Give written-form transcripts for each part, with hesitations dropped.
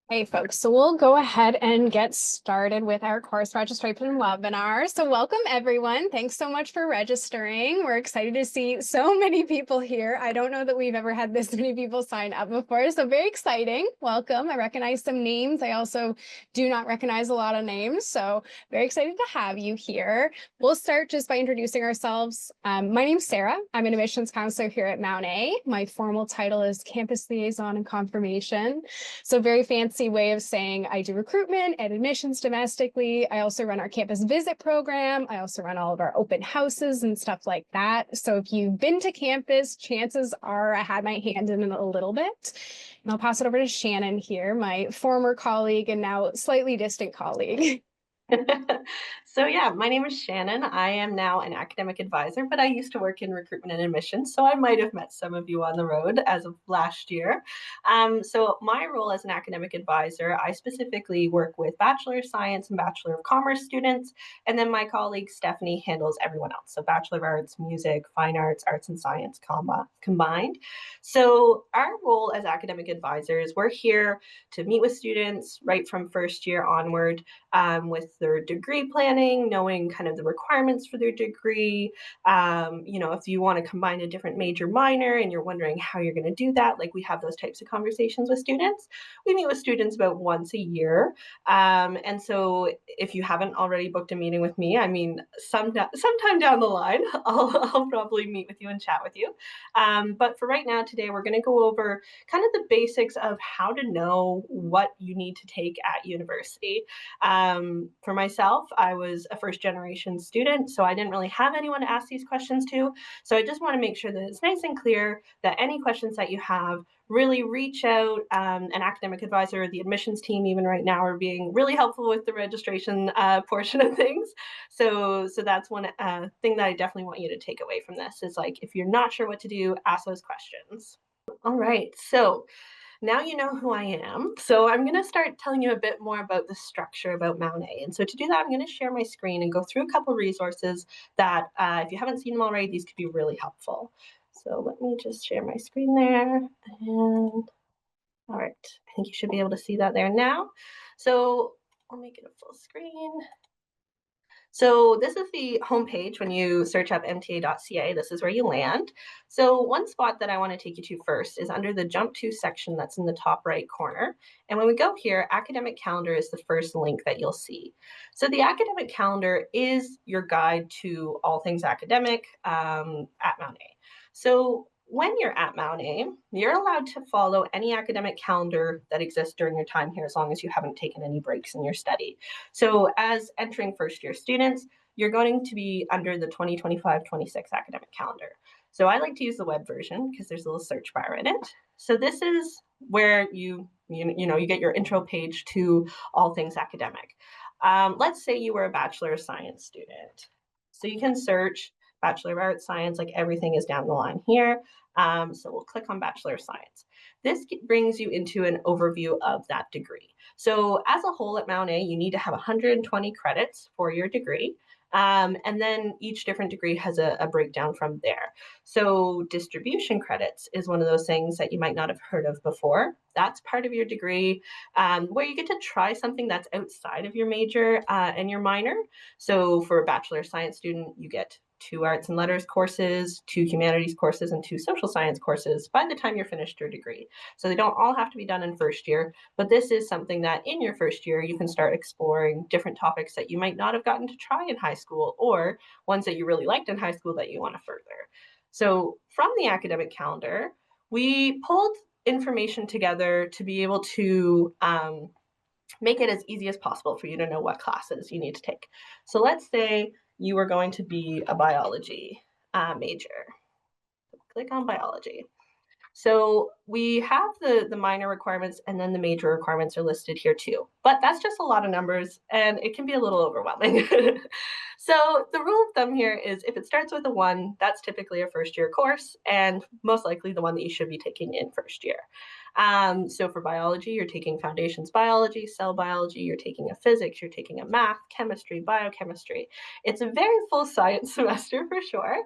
Hey folks, so we'll go ahead and get started with our course registration webinar. So welcome everyone. Thanks so much for registering. We're excited to see so many people here. I don't know that we've ever had this many people sign up before, so very exciting. Welcome. I recognize some names. I also do not recognize a lot of names, so very excited to have you here. We'll start just by introducing ourselves. My name's Sarah. I'm an admissions counselor here at Mount A. My formal title is Campus Liaison and Confirmation. So very fancy way of saying I do recruitment and admissions domestically. I also run our campus visit program. I also run all of our open houses and stuff like that. So if you've been to campus, chances are I had my hand in it a little bit. And I'll pass it over to Shannon here, my former colleague and now slightly distant colleague. So yeah, my name is Shannon. I am now an academic advisor, but I used to work in recruitment and admissions, so I might have met some of you on the road as of last year. So my role as an academic advisor, I specifically work with Bachelor of Science and Bachelor of Commerce students, and then my colleague Stephanie handles everyone else. So Bachelor of Arts, Music, Fine Arts, Arts and Science combined. So our role as academic advisors, we're here to meet with students right from first year onward with their degree planning, knowing kind of the requirements for their degree. If you want to combine a different major minor and you're wondering how you're going to do that, like we have those types of conversations with students. We meet with students about once a year. And so if you haven't already booked a meeting with me, I mean, sometime down the line, I'll probably meet with you and chat with you. But for right now, today, we're going to go over kind of the basics of how to know what you need to take at university. For myself, I was a first generation student, so I didn't really have anyone to ask these questions to. So I just want to make sure that it's nice and clear that any questions that you have, really reach out. An academic advisor or the admissions team, even right now, are being really helpful with the registration portion of things. So that's one thing that I definitely want you to take away from this is like, if you're not sure what to do, ask those questions. All right, so now you know who I am. So I'm going to start telling you a bit more about the structure about Mount A. And so to do that, I'm going to share my screen and go through a couple resources that if you haven't seen them already, these could be really helpful. So let me just share my screen there. And all right, I think you should be able to see that there now. So I'll make it a full screen. So this is the homepage. When you search up mta.ca, this is where you land. So one spot that I want to take you to first is under the Jump To section that's in the top right corner. And when we go here, academic calendar is the first link that you'll see. So the academic calendar is your guide to all things academic at Mount A. So when you're at Mount A, you're allowed to follow any academic calendar that exists during your time here as long as you haven't taken any breaks in your study. So as entering first year students, you're going to be under the 2025-26 academic calendar. So I like to use the web version because there's a little search bar in it. So this is where you get your intro page to all things academic. Let's say you were a Bachelor of Science student. So you can search Bachelor of Arts, Science, like everything is down the line here. So we'll click on Bachelor of Science. This brings you into an overview of that degree. So as a whole at Mount A, you need to have 120 credits for your degree. And then each different degree has a breakdown from there. So distribution credits is one of those things that you might not have heard of before. That's part of your degree where you get to try something that's outside of your major and your minor. So for a Bachelor of Science student, you get 2 arts and letters courses, 2 humanities courses, and 2 social science courses by the time you're finished your degree. So they don't all have to be done in first year, but this is something that in your first year, you can start exploring different topics that you might not have gotten to try in high school, or ones that you really liked in high school that you want to further. So from the academic calendar, we pulled information together to be able to make it as easy as possible for you to know what classes you need to take. So let's say you are going to be a biology major. Click on biology. So we have the minor requirements and then the major requirements are listed here too. But that's just a lot of numbers and it can be a little overwhelming. So the rule of thumb here is if it starts with a 1, that's typically a first year course and most likely the one that you should be taking in first year. So for biology, you're taking foundations biology, cell biology, you're taking a physics, you're taking a math, chemistry, biochemistry. It's a very full science semester for sure.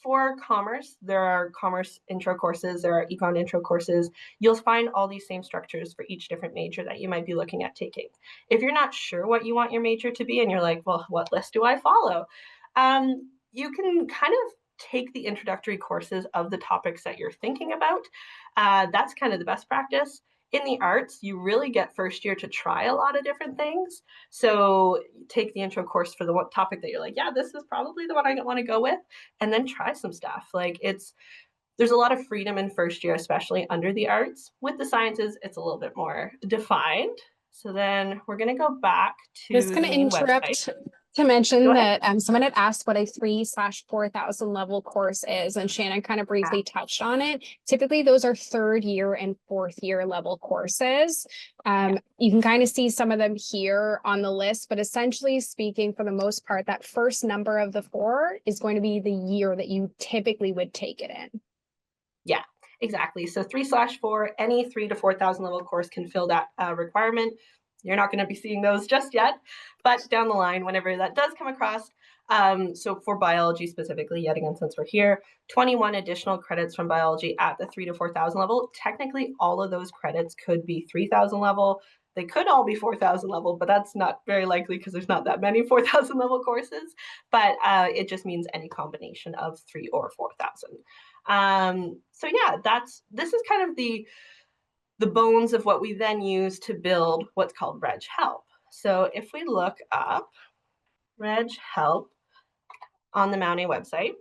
For commerce, there are commerce intro courses, there are econ intro courses. You'll find all these same structures for each different major that you might be looking at taking. If you're not sure what you want your major to be and you're like, well, what list do I follow? You can kind of take the introductory courses of the topics that you're thinking about. That's kind of the best practice. In the arts, you really get first year to try a lot of different things. So take the intro course for the one topic that you're like, yeah, this is probably the one I want to go with, and then try some stuff. Like there's a lot of freedom in first year, especially under the arts. With the sciences, it's a little bit more defined. So then we're going to go back Just to going the to main website. interrupt to Go mention ahead. that someone had asked what a 3/4,000 level course is, and Shannon kind of briefly touched on it. Typically, those are third year and fourth year level courses. You can kind of see some of them here on the list, but essentially speaking, for the most part, that first number of the 4 is going to be the year that you typically would take it in. Yeah, exactly. So 3/4, any 3 to 4,000 level course can fill that requirement. You're not going to be seeing those just yet, but down the line, whenever that does come across. So for biology specifically, yet again, since we're here, 21 additional credits from biology at the 3 to 4,000 level. Technically, all of those credits could be 3,000 level. They could all be 4,000 level, but that's not very likely because there's not that many 4,000 level courses. But it just means any combination of 3 or 4,000. So yeah, this is kind of the bones of what we then use to build what's called Reg Help. So if we look up Reg Help on the Mount A website,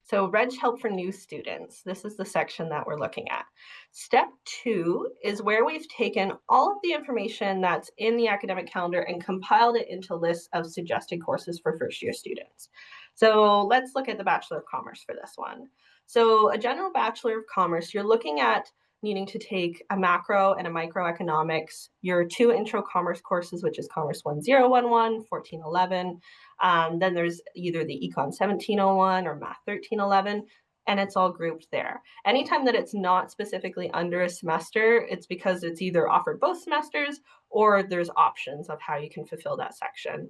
so Reg Help for new students, this is the section that we're looking at. Step 2 is where we've taken all of the information that's in the academic calendar and compiled it into lists of suggested courses for first year students. So let's look at the Bachelor of Commerce for this one. So a general Bachelor of Commerce, you're looking at needing to take a macro and a microeconomics, your 2 intro commerce courses, which is Commerce 1011, 1411. Then there's either the Econ 1701 or Math 1311, and it's all grouped there. Anytime that it's not specifically under a semester, it's because it's either offered both semesters or there's options of how you can fulfill that section.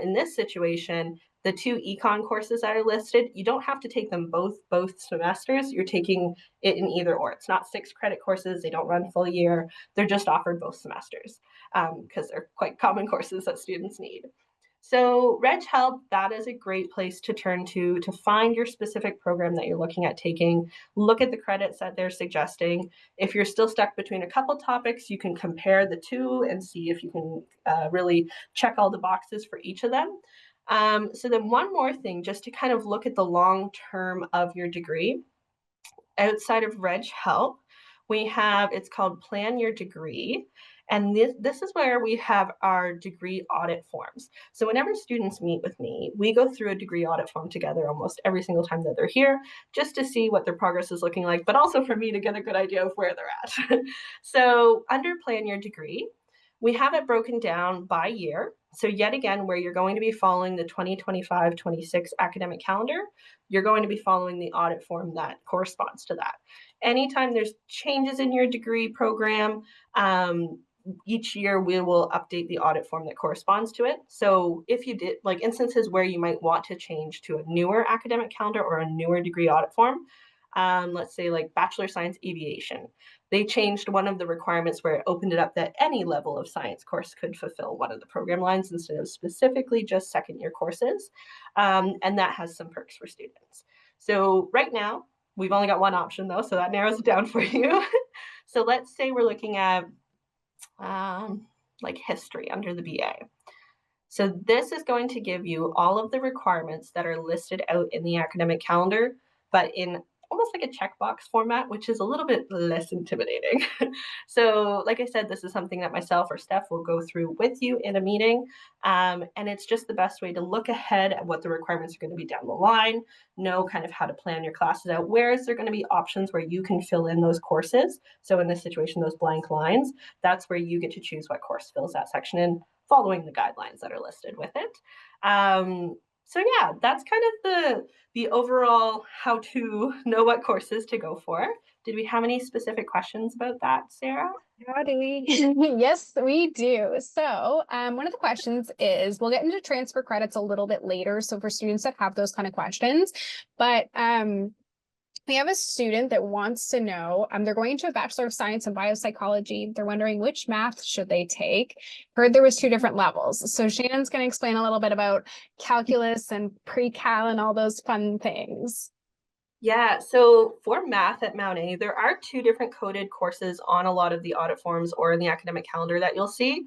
In this situation, the 2 econ courses that are listed, you don't have to take them both semesters. You're taking it in either or. It's not 6 credit courses. They don't run full year. They're just offered both semesters because they're quite common courses that students need. So Reg Help, that is a great place to turn to find your specific program that you're looking at taking. Look at the credits that they're suggesting. If you're still stuck between a couple topics, you can compare the 2 and see if you can really check all the boxes for each of them. So then one more thing, just to kind of look at the long term of your degree. Outside of Reg Help, we have, it's called Plan Your Degree. And this is where we have our degree audit forms. So whenever students meet with me, we go through a degree audit form together almost every single time that they're here, just to see what their progress is looking like, but also for me to get a good idea of where they're at. So under Plan Your Degree, we have it broken down by year. So yet again, where you're going to be following the 2025-26 academic calendar, you're going to be following the audit form that corresponds to that. Anytime there's changes in your degree program, each year we will update the audit form that corresponds to it. So if you did, like instances where you might want to change to a newer academic calendar or a newer degree audit form, let's say like Bachelor of Science Aviation, they changed one of the requirements where it opened it up that any level of science course could fulfill one of the program lines instead of specifically just second year courses. And that has some perks for students. So right now, we've only got one option though, so that narrows it down for you. So let's say we're looking at like history under the BA. So this is going to give you all of the requirements that are listed out in the academic calendar, but in almost like a checkbox format, which is a little bit less intimidating. So like I said, this is something that myself or Steph will go through with you in a meeting. And it's just the best way to look ahead at what the requirements are going to be down the line, know kind of how to plan your classes out. Where is there going to be options where you can fill in those courses? So in this situation, those blank lines, that's where you get to choose what course fills that section in, following the guidelines that are listed with it. So yeah, that's kind of the overall how to know what courses to go for. Did we have any specific questions about that, Sarah? Howdy. Yes, we do. So, one of the questions is we'll get into transfer credits a little bit later. So, for students that have those kind of questions, but we have a student that wants to know, they're going to a Bachelor of Science in Biopsychology. They're wondering which math should they take. Heard there was 2 different levels. So Shannon's going to explain a little bit about calculus and pre-cal and all those fun things. Yeah, so for math at Mount A, there are 2 different coded courses on a lot of the audit forms or in the academic calendar that you'll see.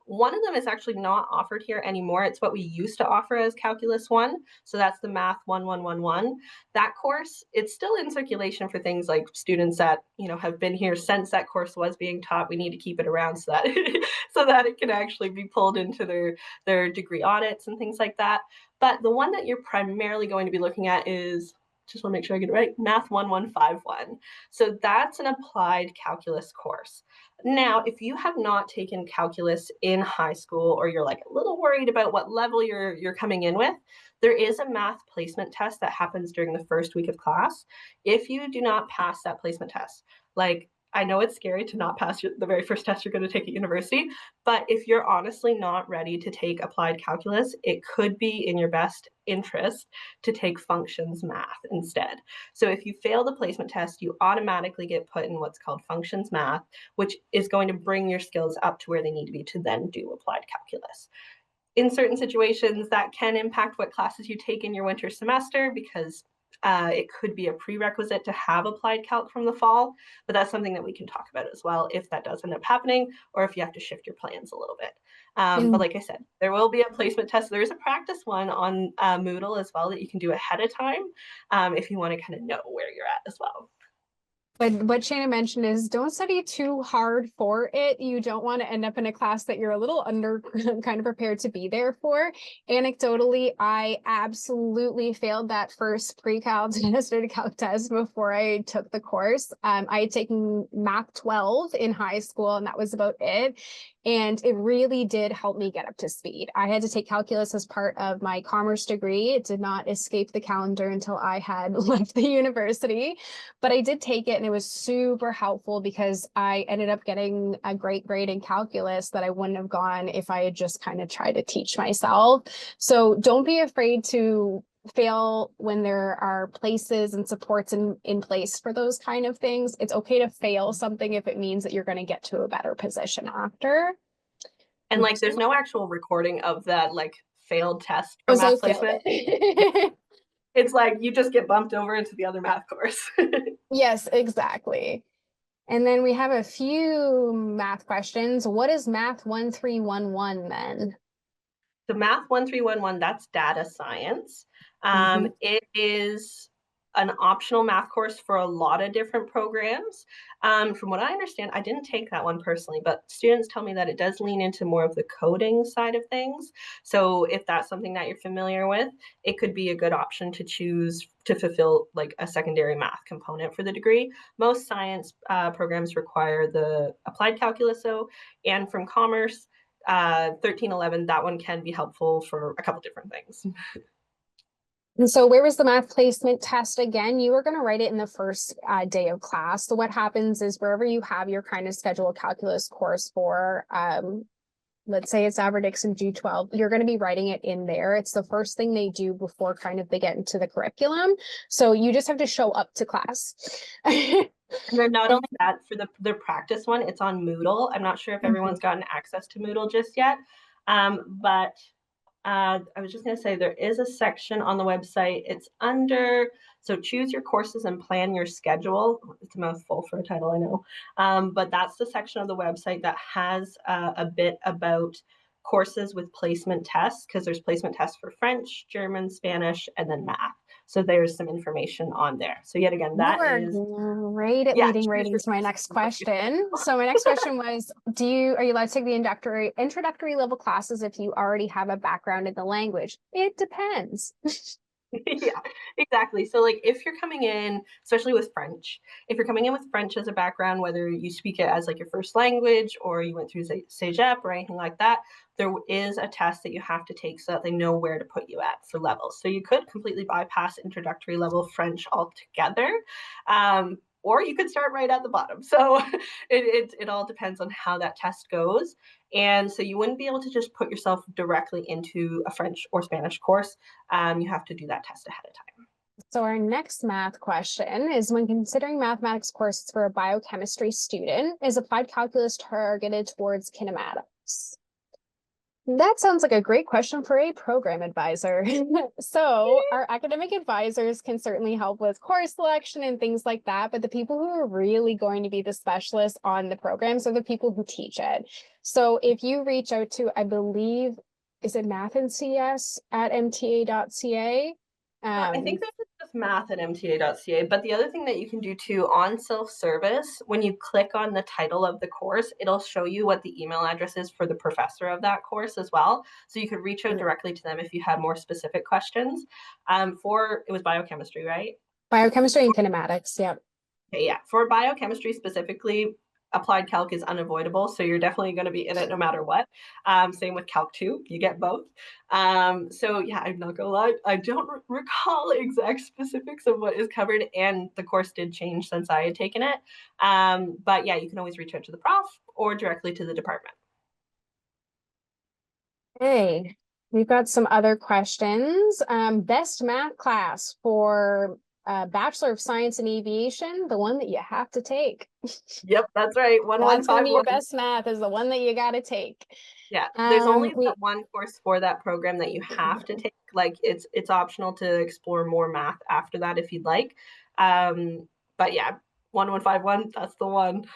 One of them is actually not offered here anymore. It's what we used to offer as Calculus 1. So that's the Math 1111. That course, it's still in circulation for things like students that, have been here since that course was being taught. We need to keep it around so that so that it can actually be pulled into their degree audits and things like that. But the one that you're primarily going to be looking at is, just want to make sure I get it right, Math 1151. So that's an applied calculus course. Now, if you have not taken calculus in high school, or you're like a little worried about what level you're coming in with, there is a math placement test that happens during the first week of class. If you do not pass that placement test, like, I know it's scary to not pass the very first test you're going to take at university, but if you're honestly not ready to take applied calculus, it could be in your best interest to take functions math instead. So if you fail the placement test, you automatically get put in what's called functions math, which is going to bring your skills up to where they need to be to then do applied calculus. In certain situations, that can impact what classes you take in your winter semester, because it could be a prerequisite to have applied calc from the fall, but that's something that we can talk about as well if that does end up happening, or if you have to shift your plans a little bit. But like I said, there will be a placement test. There is a practice one on Moodle as well that you can do ahead of time if you want to kind of know where you're at as well. But what Shannon mentioned is don't study too hard for it. You don't want to end up in a class that you're a little under kind of prepared to be there for. Anecdotally, I absolutely failed that first pre-cal to calc test before I took the course. I had taken Math 12 in high school, and that was about it. And it really did help me get up to speed. I had to take calculus as part of my commerce degree. It did not escape the calendar until I had left the university, but I did take it, and it was super helpful because I ended up getting a great grade in calculus that I wouldn't have gone if I had just kind of tried to teach myself. So don't be afraid to fail when there are places and supports in place for those kind of things. It's okay to fail something if it means that you're going to get to a better position after. And like, there's no actual recording of that like failed test for Oh, so math I failed placement. it. It's like you just get bumped over into the other math course. Yes, exactly. And then we have a few math questions. What is Math 1311 then? The Math 1311, that's data science. It is an optional math course for a lot of different programs. From what I understand, I didn't take that one personally, but students tell me that it does lean into more of the coding side of things. So if that's something that you're familiar with, it could be a good option to choose to fulfill like a secondary math component for the degree. Most science programs require the applied calculus, though, and from commerce, 1311, that one can be helpful for a couple different things. And so where was the math placement test again? You were going to write it in the first day of class. So what happens is wherever you have your kind of scheduled calculus course for, let's say it's Aberdixon G12, you're going to be writing it in there. It's the first thing they do before kind of they get into the curriculum. So you just have to show up to class. And then not only that, for the practice one, it's on Moodle. I'm not sure if everyone's gotten access to Moodle just yet, but I was just going to say there is a section on the website. It's under, so choose your courses and plan your schedule. It's a mouthful for a title, I know. But that's the section of the website that has a bit about courses with placement tests, because there's placement tests for French, German, Spanish, and then math. So there's some information on there. So yet again, that is great at leading right into my next question. So my next question was, are you allowed to take the introductory level classes if you already have a background in the language? It depends. Yeah, exactly. So like if you're coming in, especially with French, if you're coming in with French as a background, whether you speak it as like your first language or you went through CEGEP or anything like that, there is a test that you have to take so that they know where to put you at for levels. So you could completely bypass introductory level French altogether. Or you could start right at the bottom. So it all depends on how that test goes. And so you wouldn't be able to just put yourself directly into a French or Spanish course. You have to do that test ahead of time. So our next math question is, when considering mathematics courses for a biochemistry student, is applied calculus targeted towards kinematics? That sounds like a great question for a program advisor. So our academic advisors can certainly help with course selection and things like that, but the people who are really going to be the specialists on the programs are the people who teach it. So if you reach out to, I believe, is it math and CS at mta.ca? I think this is just math at mta.ca, but the other thing that you can do too on self-service, when you click on the title of the course, it'll show you what the email address is for the professor of that course as well. So you could reach out directly to them if you had more specific questions. It was biochemistry, right? Biochemistry and kinematics, yeah. Okay, yeah. For biochemistry specifically, applied calc is unavoidable, so you're definitely going to be in it no matter what. Same with calc 2, you get both. So yeah, I'm not gonna lie, I don't recall exact specifics of what is covered, and the course did change since I had taken it. But yeah, you can always reach out to the prof or directly to the department. Hey, we've got some other questions. Best math class for Bachelor of Science in Aviation, the one that you have to take. Yep, that's right. That's gonna be your 1151. best math, is the one that you gotta take. Yeah, there's only We that one course for that program that you have to take. Like it's optional to explore more math after that if you'd like. But yeah, 1151, that's the one.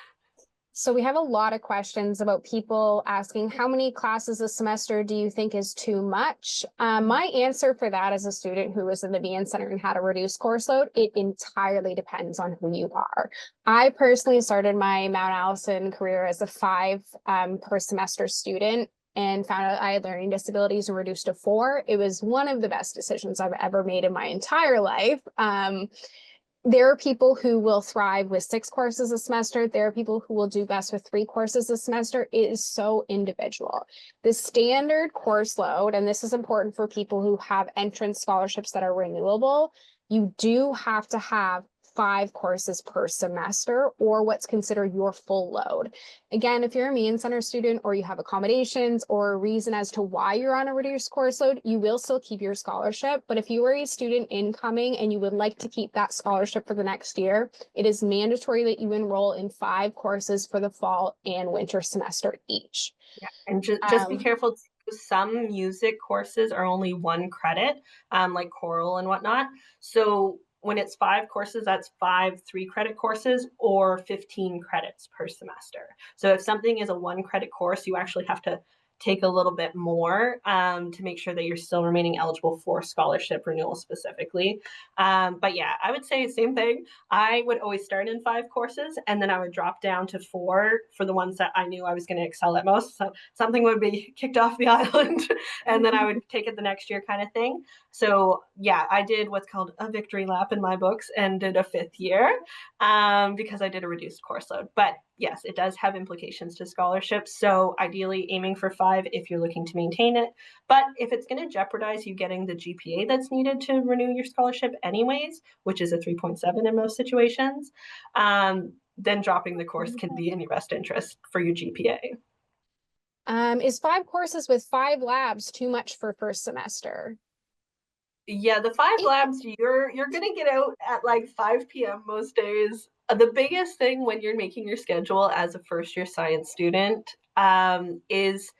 So we have a lot of questions about people asking, how many classes a semester do you think is too much? My answer for that, as a student who was in the BN Center and had a reduced course load, it entirely depends on who you are. I personally started my Mount Allison career as a 5 per semester student and found out I had learning disabilities and reduced to 4. It was one of the best decisions I've ever made in my entire life. There are people who will thrive with 6 courses a semester. There are people who will do best with 3 courses a semester. It is so individual. The standard course load, and this is important for people who have entrance scholarships that are renewable, you do have to have 5 courses per semester, or what's considered your full load. Again, if you're a Mean Center student or you have accommodations or a reason as to why you're on a reduced course load, you will still keep your scholarship. But if you are a student incoming and you would like to keep that scholarship for the next year, it is mandatory that you enroll in 5 courses for the fall and winter semester each. Yeah, and just be careful too. Some music courses are only 1 credit, like choral and whatnot. So when it's 5 courses, that's 5 3 credit courses or 15 credits per semester. So if something is a 1 credit course, you actually have to take a little bit more to make sure that you're still remaining eligible for scholarship renewal specifically. But yeah, I would say same thing. I would always start in 5 courses and then I would drop down to 4 for the ones that I knew I was going to excel at most. So something would be kicked off the island and then I would take it the next year kind of thing. So yeah, I did what's called a victory lap in my books and did a 5th year because I did a reduced course load. But yes, it does have implications to scholarships. So ideally aiming for 5 if you're looking to maintain it. But if it's going to jeopardize you getting the GPA that's needed to renew your scholarship anyways, which is a 3.7 in most situations, then dropping the course can be in your best interest for your GPA. Is 5 courses with 5 labs too much for first semester? Yeah, the 5 labs, you're gonna get out at like 5 p.m. most days. The biggest thing when you're making your schedule as a first year science student is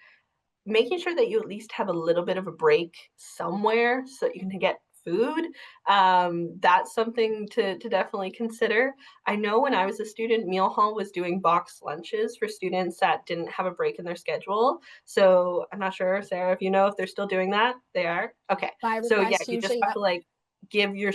making sure that you at least have a little bit of a break somewhere so that you can get food. That's something to definitely consider. I know when I was a student, Meal Hall was doing box lunches for students that didn't have a break in their schedule. So I'm not sure, Sarah, if you know if they're still doing that. They are? Okay. By So yeah, request, you just usually, have yep. to like give your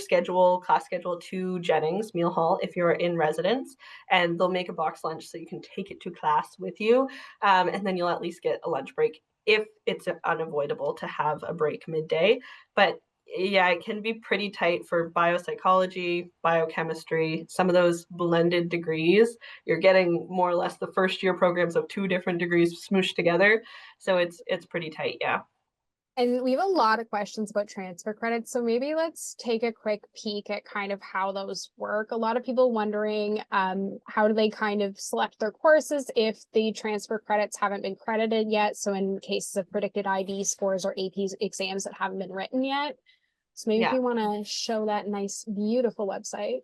class schedule to Jennings Meal Hall if you're in residence, and they'll make a box lunch so you can take it to class with you. And then you'll at least get a lunch break if it's unavoidable to have a break midday. But Yeah, it can be pretty tight for biopsychology, biochemistry, some of those blended degrees. You're getting more or less the first year programs of 2 different degrees smooshed together. So it's pretty tight, yeah. And we have a lot of questions about transfer credits. So maybe let's take a quick peek at kind of how those work. A lot of people wondering how do they kind of select their courses if the transfer credits haven't been credited yet. So in cases of predicted IB scores or AP exams that haven't been written yet. So maybe if Yeah. you want to show that nice, beautiful website.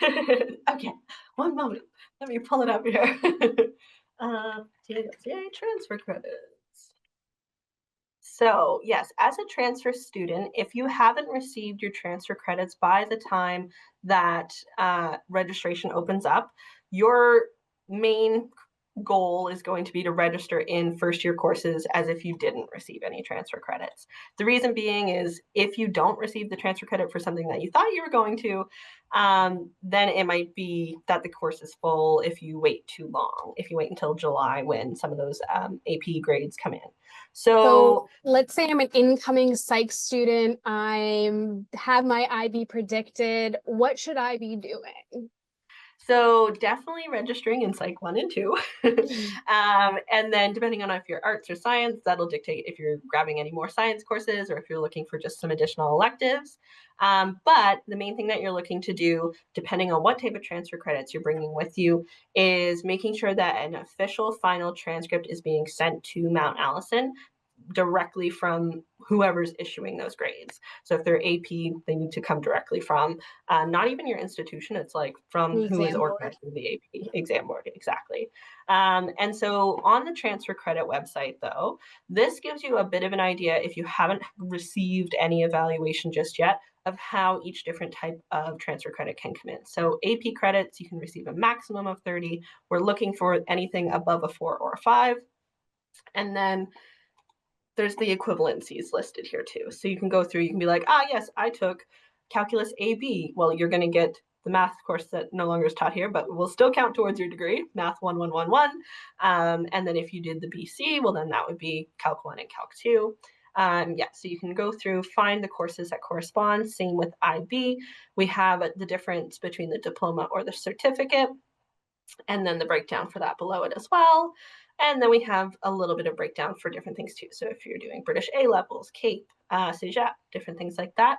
Okay, one moment. Let me pull it up here. Transfer credits. So yes, as a transfer student, if you haven't received your transfer credits by the time that registration opens up, your main goal is going to be to register in first year courses as if you didn't receive any transfer credits. The reason being is if you don't receive the transfer credit for something that you thought you were going to, then it might be that the course is full if you wait too long, if you wait until July when some of those AP grades come in. So So let's say I'm an incoming psych student. I have my IB predicted. What should I be doing? So definitely registering in Psych 1 and 2. And then depending on if you're arts or science, that'll dictate if you're grabbing any more science courses or if you're looking for just some additional electives. But the main thing that you're looking to do, depending on what type of transfer credits you're bringing with you, is making sure that an official final transcript is being sent to Mount Allison directly from whoever's issuing those grades. So if they're AP, they need to come directly from not even your institution. It's like from who is organizing the AP exam board, exactly. And so on the transfer credit website, though, this gives you a bit of an idea if you haven't received any evaluation just yet of how each different type of transfer credit can come in. So AP credits, you can receive a maximum of 30. We're looking for anything above a 4 or a 5. And then there's the equivalencies listed here too. So you can go through, you can be like, yes, I took calculus AB. Well, you're going to get the math course that no longer is taught here, but will still count towards your degree, math 1111. And then if you did the BC, well, then that would be calc 1 and calc 2. So you can go through, find the courses that correspond. Same with IB. We have the difference between the diploma or the certificate, and then the breakdown for that below it as well. And then we have a little bit of breakdown for different things too. So if you're doing British A levels, CAPE, CEGEP, different things like that.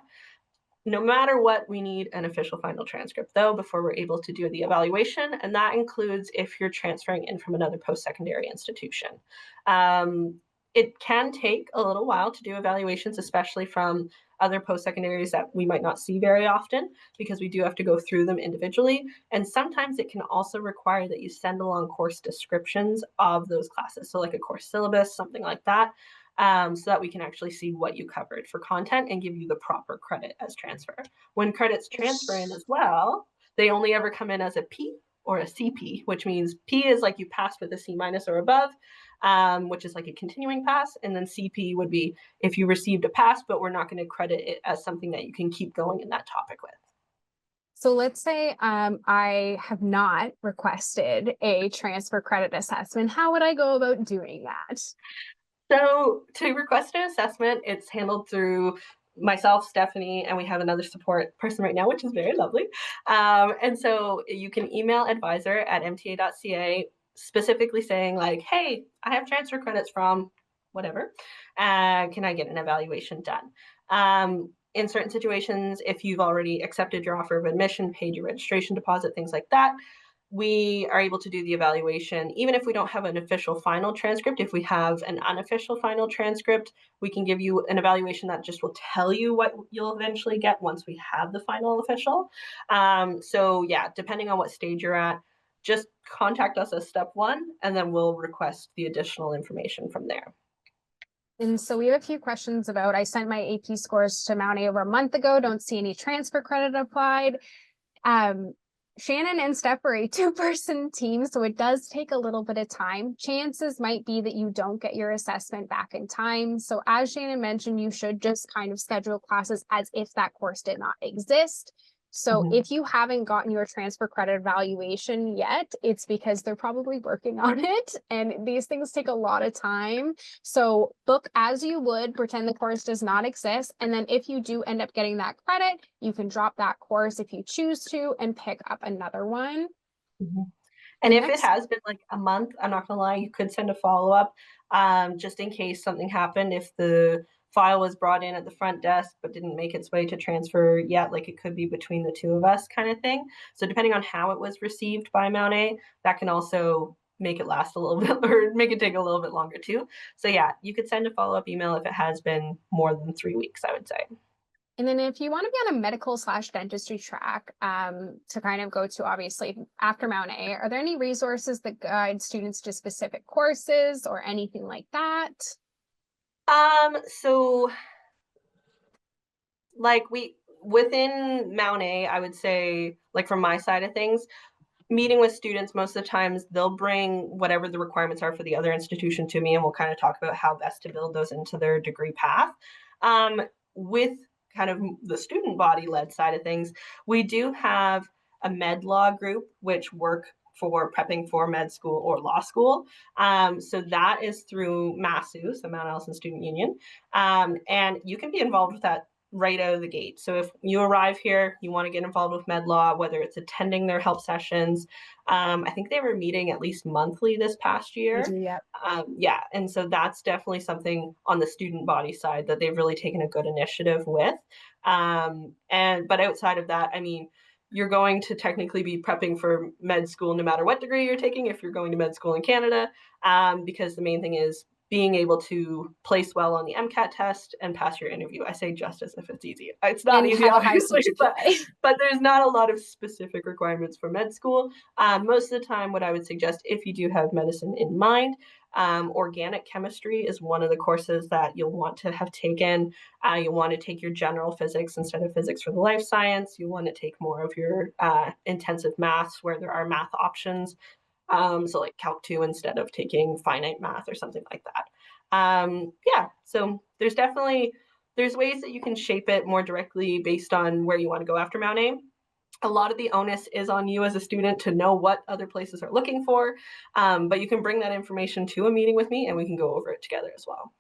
No matter what, we need an official final transcript though before we're able to do the evaluation. And that includes if you're transferring in from another post-secondary institution. It can take a little while to do evaluations, especially from other post-secondaries that we might not see very often because we do have to go through them individually. And sometimes it can also require that you send along course descriptions of those classes. So like a course syllabus, something like that, so that we can actually see what you covered for content and give you the proper credit as transfer. When credits transfer in as well, they only ever come in as a P or a CP, which means P is like you passed with a C- or above, which is like a continuing pass. And then CP would be if you received a pass, but we're not going to credit it as something that you can keep going in that topic with. So let's say I have not requested a transfer credit assessment. How would I go about doing that? So to request an assessment, it's handled through myself, Stephanie, and we have another support person right now, which is very lovely. And so you can email advisor@mta.ca specifically saying like, hey, I have transfer credits from whatever. Can I get an evaluation done? In certain situations, if you've already accepted your offer of admission, paid your registration deposit, things like that, we are able to do the evaluation. Even if we don't have an official final transcript, if we have an unofficial final transcript, we can give you an evaluation that just will tell you what you'll eventually get once we have the final official. So yeah, depending on what stage you're at, just contact us as step 1, and then we'll request the additional information from there. And so we have a few questions about, I sent my AP scores to Mount A over a month ago, don't see any transfer credit applied. Shannon and Steph are a 2-person team, so it does take a little bit of time. Chances might be that you don't get your assessment back in time. So as Shannon mentioned, you should just kind of schedule classes as if that course did not exist. So if you haven't gotten your transfer credit evaluation yet, it's because they're probably working on it. And these things take a lot of time. So book as you would, pretend the course does not exist. And then if you do end up getting that credit, you can drop that course if you choose to and pick up another one. And if it has been like a month, I'm not gonna lie, you could send a follow-up just in case something happened. If the file was brought in at the front desk but didn't make its way to transfer yet, like it could be between the two of us kind of thing. So depending on how it was received by Mount A, that can also make it last a little bit or make it take a little bit longer too. So yeah, you could send a follow-up email if it has been more than 3 weeks, I would say. And then if you want to be on a medical/dentistry track to kind of go to obviously after Mount A, are there any resources that guide students to specific courses or anything like that? So like within Mount A, I would say, like from my side of things, meeting with students, most of the times they'll bring whatever the requirements are for the other institution to me, and we'll kind of talk about how best to build those into their degree path. With kind of the student body led side of things, we do have a med law group which work for prepping for med school or law school. So that is through MASU, so Mount Allison Student Union. And you can be involved with that right out of the gate. So if you arrive here, you want to get involved with med law, whether it's attending their help sessions. I think they were meeting at least monthly this past year. Yeah. Yeah, and so that's definitely something on the student body side that they've really taken a good initiative with. But outside of that, I mean, you're going to technically be prepping for med school no matter what degree you're taking if you're going to med school in Canada, because the main thing is being able to place well on the MCAT test and pass your interview. I say just as if it's easy. It's not And easy, have a high obviously, CGPA. but there's not a lot of specific requirements for med school. Most of the time, what I would suggest, if you do have medicine in mind, organic chemistry is one of the courses that you'll want to have taken. You'll want to take your general physics instead of physics for the life science. You want to take more of your intensive maths where there are math options. So like Calc 2 instead of taking finite math or something like that. Yeah, so there's ways that you can shape it more directly based on where you want to go after Mount A. A lot of the onus is on you as a student to know what other places are looking for, but you can bring that information to a meeting with me and we can go over it together as well.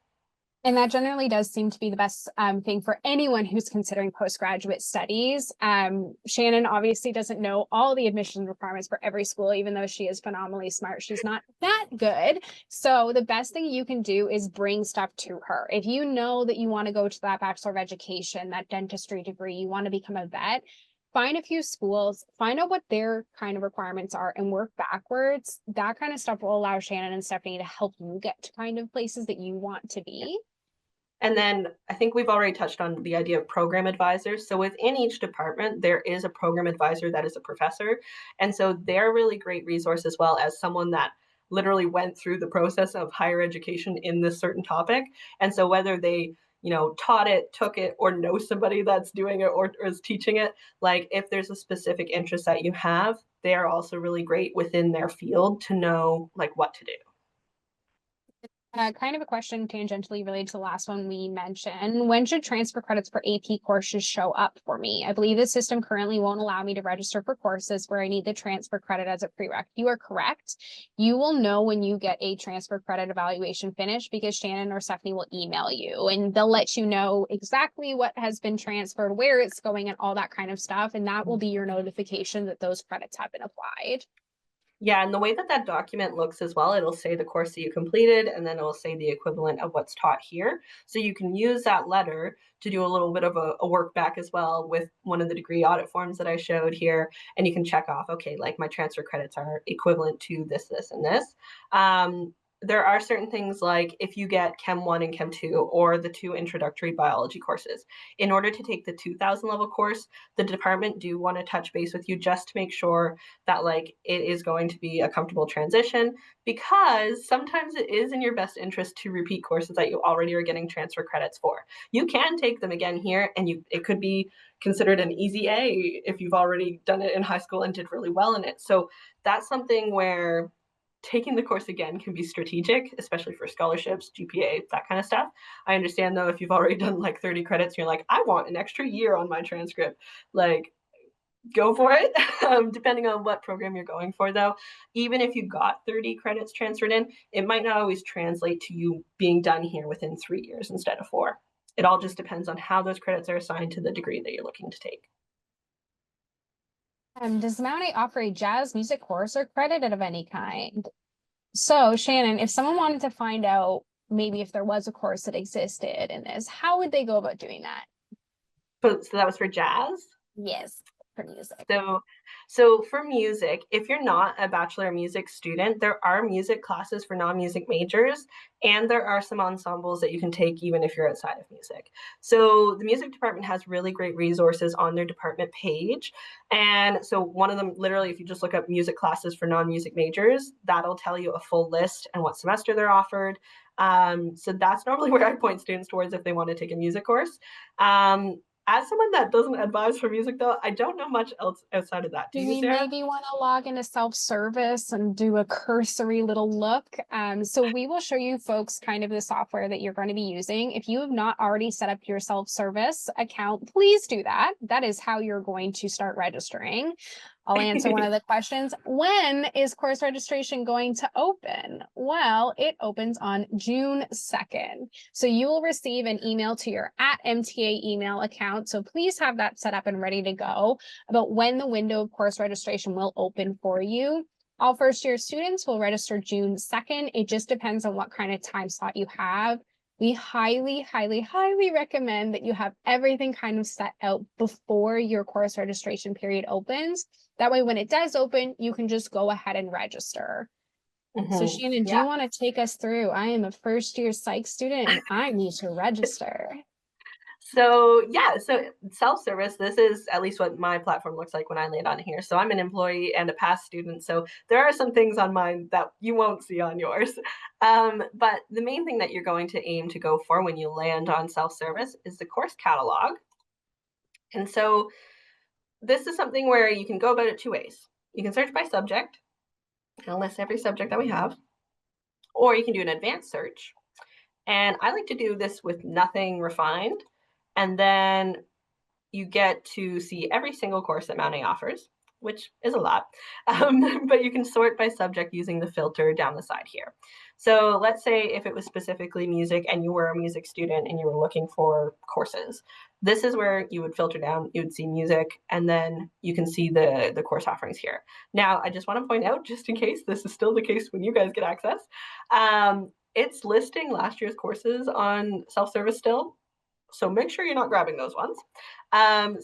And that generally does seem to be the best thing for anyone who's considering postgraduate studies. Shannon obviously doesn't know all the admission requirements for every school, even though she is phenomenally smart. She's not that good. So the best thing you can do is bring stuff to her. If you know that you want to go to that Bachelor of Education, that dentistry degree, you want to become a vet, find a few schools, find out what their kind of requirements are and work backwards. That kind of stuff will allow Shannon and Stephanie to help you get to kind of places that you want to be. And then I think we've already touched on the idea of program advisors. So within each department, there is a program advisor that is a professor. And so they're a really great resource as well as someone that literally went through the process of higher education in this certain topic. And so whether they taught it, took it, or know somebody that's doing it or is teaching it, like if there's a specific interest that you have, they're also really great within their field to know like what to do. Kind of a question tangentially related to the last one we mentioned. When should transfer credits for AP courses show up for me? I believe the system currently won't allow me to register for courses where I need the transfer credit as a prereq. You are correct. You will know when you get a transfer credit evaluation finished because Shannon or Stephanie will email you and they'll let you know exactly what has been transferred, where it's going, and all that kind of stuff. And that will be your notification that those credits have been applied. Yeah, and the way that that document looks as well, it'll say the course that you completed, and then it'll say the equivalent of what's taught here. So you can use that letter to do a little bit of a work back as well with one of the degree audit forms that I showed here. And you can check off, okay, like my transfer credits are equivalent to this, this, and this. There are certain things like if you get Chem 1 and Chem 2 or the 2 introductory biology courses, in order to take the 2000 level course, the department do want to touch base with you just to make sure that like it is going to be a comfortable transition, because sometimes it is in your best interest to repeat courses that you already are getting transfer credits for. You can take them again here and it could be considered an easy A if you've already done it in high school and did really well in it. So that's something where taking the course again can be strategic, especially for scholarships, GPA, that kind of stuff. I understand though, if you've already done like 30 credits, you're like, I want an extra year on my transcript. Like go for it. Depending on what program you're going for, though, even if you got 30 credits transferred in, it might not always translate to you being done here within 3 years instead of 4. It all just depends on how those credits are assigned to the degree that you're looking to take. Does Mount A offer a jazz music course or credit of any kind? So, Shannon, if someone wanted to find out maybe if there was a course that existed in this, how would they go about doing that? So that was for jazz. Yes, for music. So for music, if you're not a Bachelor of Music student, there are music classes for non-music majors, and there are some ensembles that you can take even if you're outside of music. So the music department has really great resources on their department page. And so one of them, literally, if you just look up music classes for non-music majors, that'll tell you a full list and what semester they're offered. So that's normally where I point students towards if they want to take a music course. As someone that doesn't advise for music, though, I don't know much else outside of that. Do Do you, we Sarah? maybe want to log into self-service and do a cursory little look? So we will show you folks kind of the software that you're going to be using. If you have not already set up your self-service account, please do that. That is how you're going to start registering. I'll answer one of the questions. When is course registration going to open? Well, it opens on June 2nd. So you will receive an email to your @MTA email account. So please have that set up and ready to go about when the window of course registration will open for you. All first year students will register June 2nd. It just depends on what kind of time slot you have. We highly, highly, highly recommend that you have everything kind of set out before your course registration period opens. That way, when it does open, you can just go ahead and register. So Shannon, do Yeah. you want to take us through? I am a first year psych student and I need to register. So self-service, this is at least what my platform looks like when I land on here. So I'm an employee and a past student. So there are some things on mine that you won't see on yours. But the main thing that you're going to aim to go for when you land on self-service is the course catalog. And so this is something where you can go about it 2 ways. You can search by subject and list every subject that we have, or you can do an advanced search. And I like to do this with nothing refined. And then you get to see every single course that Mount A offers, which is a lot. But you can sort by subject using the filter down the side here. So let's say if it was specifically music and you were a music student and you were looking for courses, this is where you would filter down, you would see music, and then you can see the course offerings here. Now, I just want to point out, just in case this is still the case when you guys get access, it's listing last year's courses on self-service still. So make sure you're not grabbing those ones.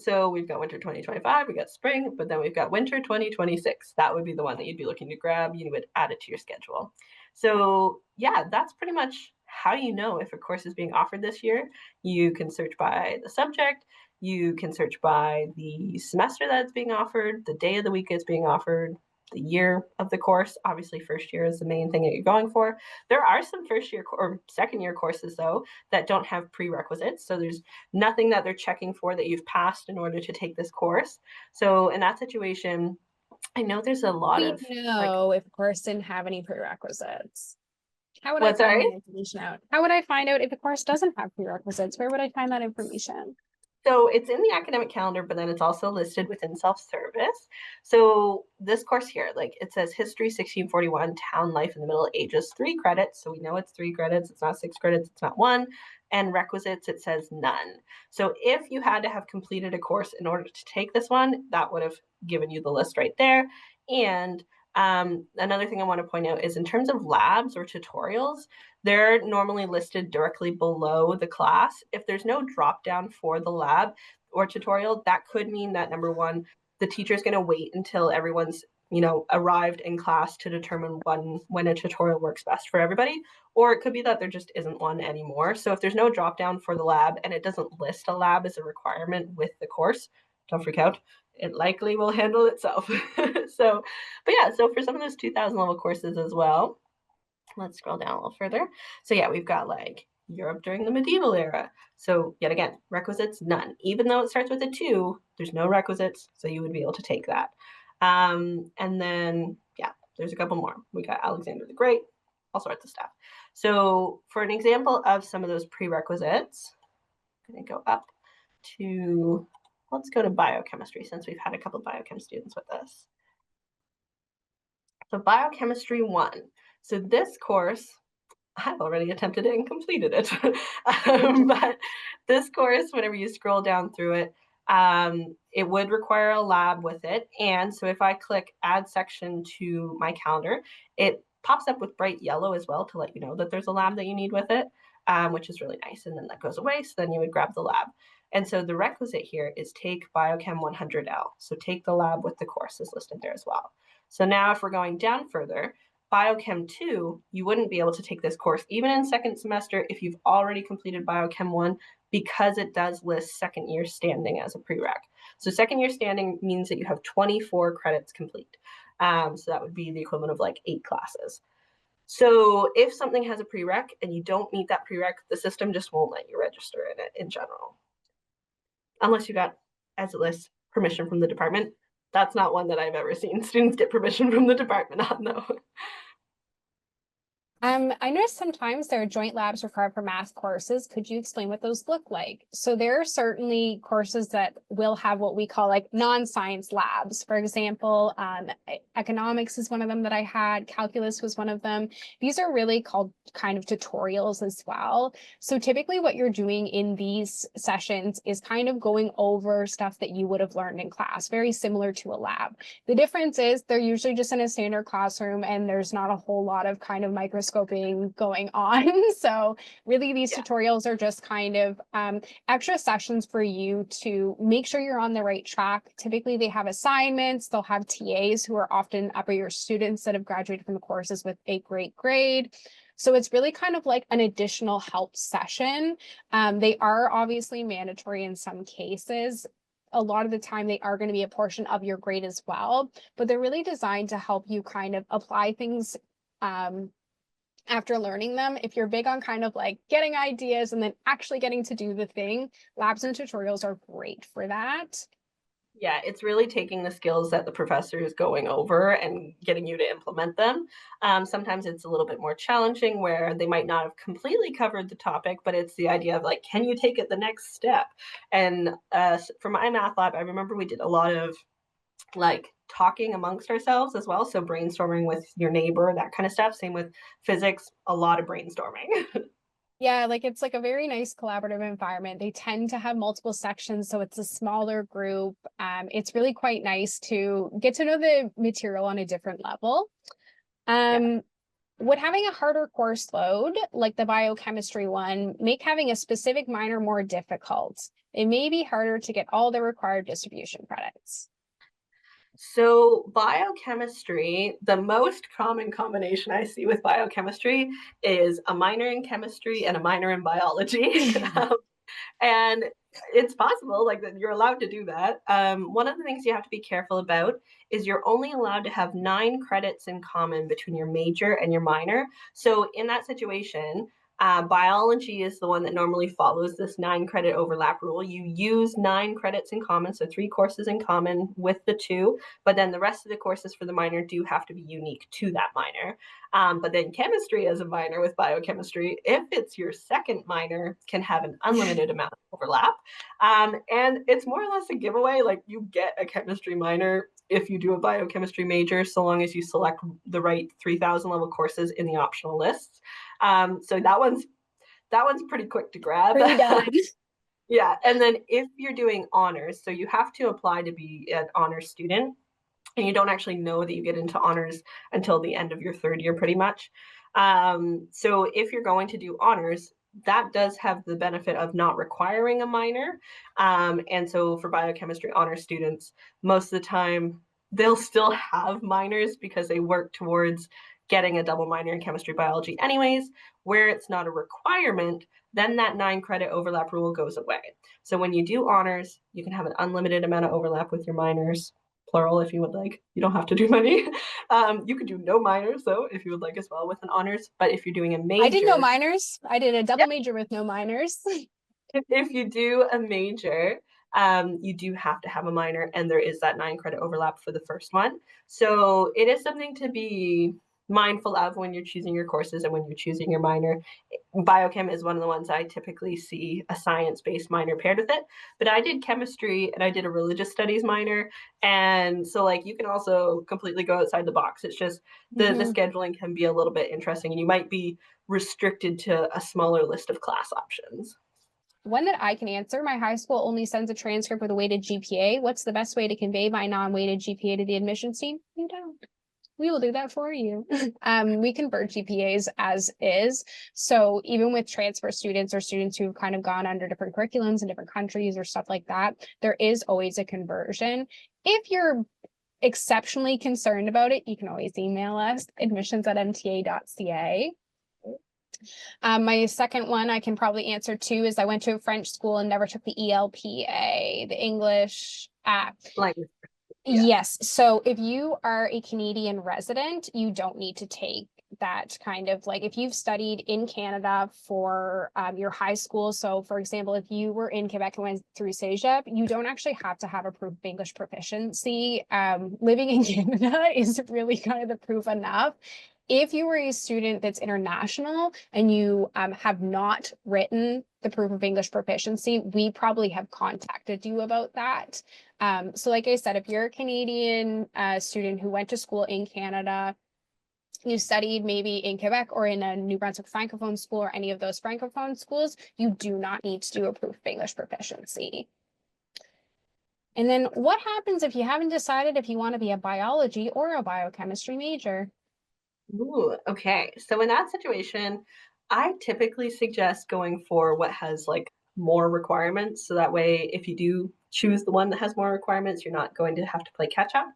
So we've got winter 2025, we got spring, but then we've got winter 2026. That would be the one that you'd be looking to grab. You would add it to your schedule. So yeah, that's pretty much how you know if a course is being offered this year. You can search by the subject, you can search by the semester that it's being offered, the day of the week it's being offered, the year of the course. Obviously, first year is the main thing that you're going for. There are some first year or second year courses, though, that don't have prerequisites. So there's nothing that they're checking for that you've passed in order to take this course. So in that situation, I know there's a lot of know if a course didn't have any prerequisites. How would I what's find sorry? that information out? How would I find out if a course doesn't have prerequisites? Where would I find that information? So it's in the academic calendar, but then it's also listed within self-service. So this course here, like it says History 1641, Town Life in the Middle Ages, 3 credits. So we know it's 3 credits. It's not 6 credits. It's not 1. And requisites, it says none. So if you had to have completed a course in order to take this one, that would have given you the list right there. And another thing I want to point out is in terms of labs or tutorials, they're normally listed directly below the class. If there's no drop down for the lab or tutorial, that could mean that number one, the teacher's going to wait until everyone's arrived in class to determine when a tutorial works best for everybody, or it could be that there just isn't one anymore. So if there's no drop down for the lab and it doesn't list a lab as a requirement with the course, don't freak out. It likely will handle itself. So for some of those 2000 level courses as well, let's scroll down a little further. So yeah, we've got like Europe during the medieval era. So yet again, requisites, none. Even though it starts with a 2, there's no requisites, so you would be able to take that. And then, yeah, there's a couple more. We got Alexander the Great, all sorts of stuff. So for an example of some of those prerequisites, I'm going to go up to let's go to biochemistry since we've had a couple of biochem students with us. So Biochemistry 1. So this course, I've already attempted it and completed it. But this course, whenever you scroll down through it, it would require a lab with it. And so if I click add section to my calendar, it pops up with bright yellow as well to let you know that there's a lab that you need with it, which is really nice. And then that goes away. So then you would grab the lab. And so the requisite here is take Biochem 100L. So take the lab with the courses listed there as well. So now if we're going down further, Biochem 2, you wouldn't be able to take this course even in second semester if you've already completed Biochem 1 because it does list second year standing as a prereq. So second year standing means that you have 24 credits complete. So that would be the equivalent of like 8 classes. So if something has a prereq and you don't meet that prereq, the system just won't let you register in it in general. Unless you got, as it lists, permission from the department. That's not one that I've ever seen students get permission from the department on, though. I noticed sometimes there are joint labs required for math courses. Could you explain what those look like? So there are certainly courses that will have what we call like non-science labs. For example, economics is one of them that I had. Calculus was one of them. These are really called kind of tutorials as well. So typically what you're doing in these sessions is kind of going over stuff that you would have learned in class, very similar to a lab. The difference is they're usually just in a standard classroom and there's not a whole lot of kind of microscoping going on. So really these tutorials are just kind of extra sessions for you to make sure you're on the right track. Typically they have assignments, they'll have TAs who are often upper year students that have graduated from the courses with a great grade. So it's really kind of like an additional help session. They are obviously mandatory in some cases. A lot of the time they are going to be a portion of your grade as well, but they're really designed to help you kind of apply things after learning them. If you're big on kind of like getting ideas and then actually getting to do the thing, labs and tutorials are great for that. Yeah, it's really taking the skills that the professor is going over and getting you to implement them. Sometimes it's a little bit more challenging where they might not have completely covered the topic, but it's the idea of like, can you take it the next step? And for my math lab, I remember we did a lot of like talking amongst ourselves as well. So brainstorming with your neighbor, that kind of stuff. Same with physics, a lot of brainstorming. Yeah, like it's like a very nice collaborative environment. They tend to have multiple sections, so it's a smaller group. It's really quite nice to get to know the material on a different level. Would having a harder course load, like the biochemistry one, make having a specific minor more difficult? It may be harder to get all the required distribution credits. So biochemistry, the most common combination I see with biochemistry is a minor in chemistry and a minor in biology. And it's possible, like that you're allowed to do that. One of the things you have to be careful about is you're only allowed to have 9 credits in common between your major and your minor. So in that situation, biology is the one that normally follows this 9 credit overlap rule. You use 9 credits in common, so 3 courses in common with the 2, but then the rest of the courses for the minor do have to be unique to that minor. But then chemistry as a minor with biochemistry, if it's your second minor, can have an unlimited amount of overlap. And it's more or less a giveaway. Like you get a chemistry minor if you do a biochemistry major, so long as you select the right 3000 level courses in the optional lists. So that one's pretty quick to grab. Pretty done. Yeah, and then if you're doing honors, so you have to apply to be an honors student, and you don't actually know that you get into honors until the end of your 3rd year, pretty much. So if you're going to do honors, that does have the benefit of not requiring a minor. And so for biochemistry honors students, most of the time they'll still have minors because they work towards getting a double minor in chemistry biology anyways. Where it's not a requirement, then that 9 credit overlap rule goes away. So when you do honors, you can have an unlimited amount of overlap with your minors, plural if you would like. You don't have to do many. You could do no minors though if you would like as well with an honors. But if you're doing a major, I did no minors. I did a double major with no minors. If you do a major, you do have to have a minor, and there is that 9 credit overlap for the first one. So it is something to be mindful of when you're choosing your courses and when you're choosing your minor. Biochem is one of the ones I typically see a science-based minor paired with it. But I did chemistry and I did a religious studies minor. And so like you can also completely go outside the box. It's just the scheduling can be a little bit interesting and you might be restricted to a smaller list of class options. One that I can answer, my high school only sends a transcript with a weighted GPA. What's the best way to convey my non-weighted GPA to the admissions team? You don't. We will do that for you. We convert GPAs as is. So even with transfer students or students who've kind of gone under different curriculums in different countries or stuff like that, there is always a conversion. If you're exceptionally concerned about it, you can always email us, admissions@mta.ca. My second one I can probably answer too is I went to a French school and never took the ELPA, the English. Language. Yeah. Yes. So if you are a Canadian resident, you don't need to take that kind of like if you've studied in Canada for your high school. So for example, if you were in Quebec and went through CEGEP, you don't actually have to have a proof of English proficiency. Living in Canada is really kind of the proof enough. If you were a student that's international and you have not written the proof of English proficiency, we probably have contacted you about that. So like I said, if you're a Canadian student who went to school in Canada, you studied maybe in Quebec or in a New Brunswick Francophone school or any of those Francophone schools, you do not need to do a proof of English proficiency. And then what happens if you haven't decided if you want to be a biology or a biochemistry major? Ooh, okay. So in that situation, I typically suggest going for what has like more requirements. So that way, if you do choose the one that has more requirements, you're not going to have to play catch up.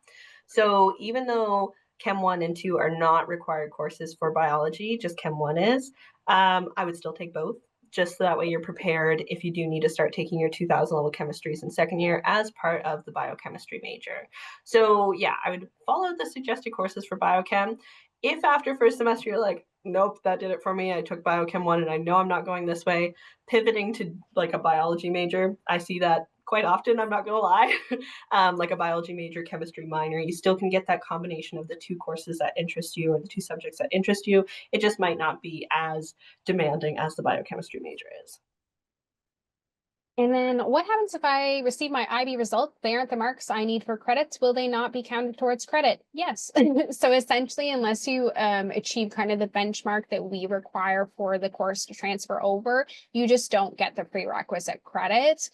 So even though Chem 1 and 2 are not required courses for biology, just Chem 1 is, I would still take both. Just so that way you're prepared if you do need to start taking your 2000 level chemistries in second year as part of the biochemistry major. So yeah, I would follow the suggested courses for biochem. If after first semester you're like, nope, that did it for me, I took biochem 1 and I know I'm not going this way, pivoting to like a biology major, I see that quite often, I'm not gonna lie. Like a biology major, chemistry minor, you still can get that combination of the two courses that interest you or the two subjects that interest you. It just might not be as demanding as the biochemistry major is. And then what happens if I receive my IB result? They aren't the marks I need for credits. Will they not be counted towards credit? Yes. So essentially, unless you achieve kind of the benchmark that we require for the course to transfer over, you just don't get the prerequisite credit.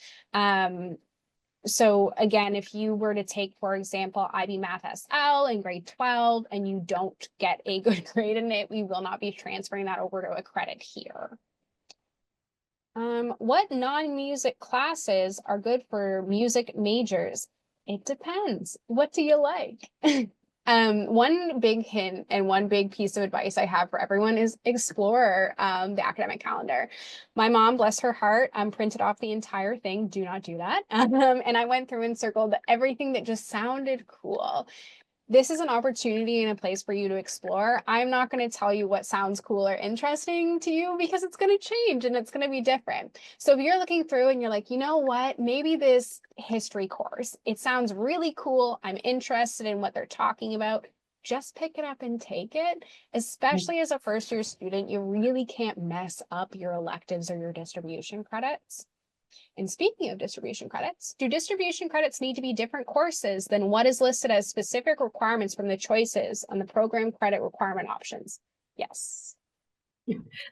So again, if you were to take, for example, IB Math SL in grade 12 and you don't get a good grade in it, we will not be transferring that over to a credit here. What non-music classes are good for music majors? It depends. What do you like? One big hint and one big piece of advice I have for everyone is explore the academic calendar. My mom, bless her heart, printed off the entire thing. Do not do that. And I went through and circled everything that just sounded cool. This is an opportunity and a place for you to explore. I'm not going to tell you what sounds cool or interesting to you because it's going to change and it's going to be different. So if you're looking through and you're like, you know what, maybe this history course, it sounds really cool. I'm interested in what they're talking about. Just pick it up and take it. Especially as a first year student, you really can't mess up your electives or your distribution credits. And speaking of distribution credits, do distribution credits need to be different courses than what is listed as specific requirements from the choices on the program credit requirement options? Yes.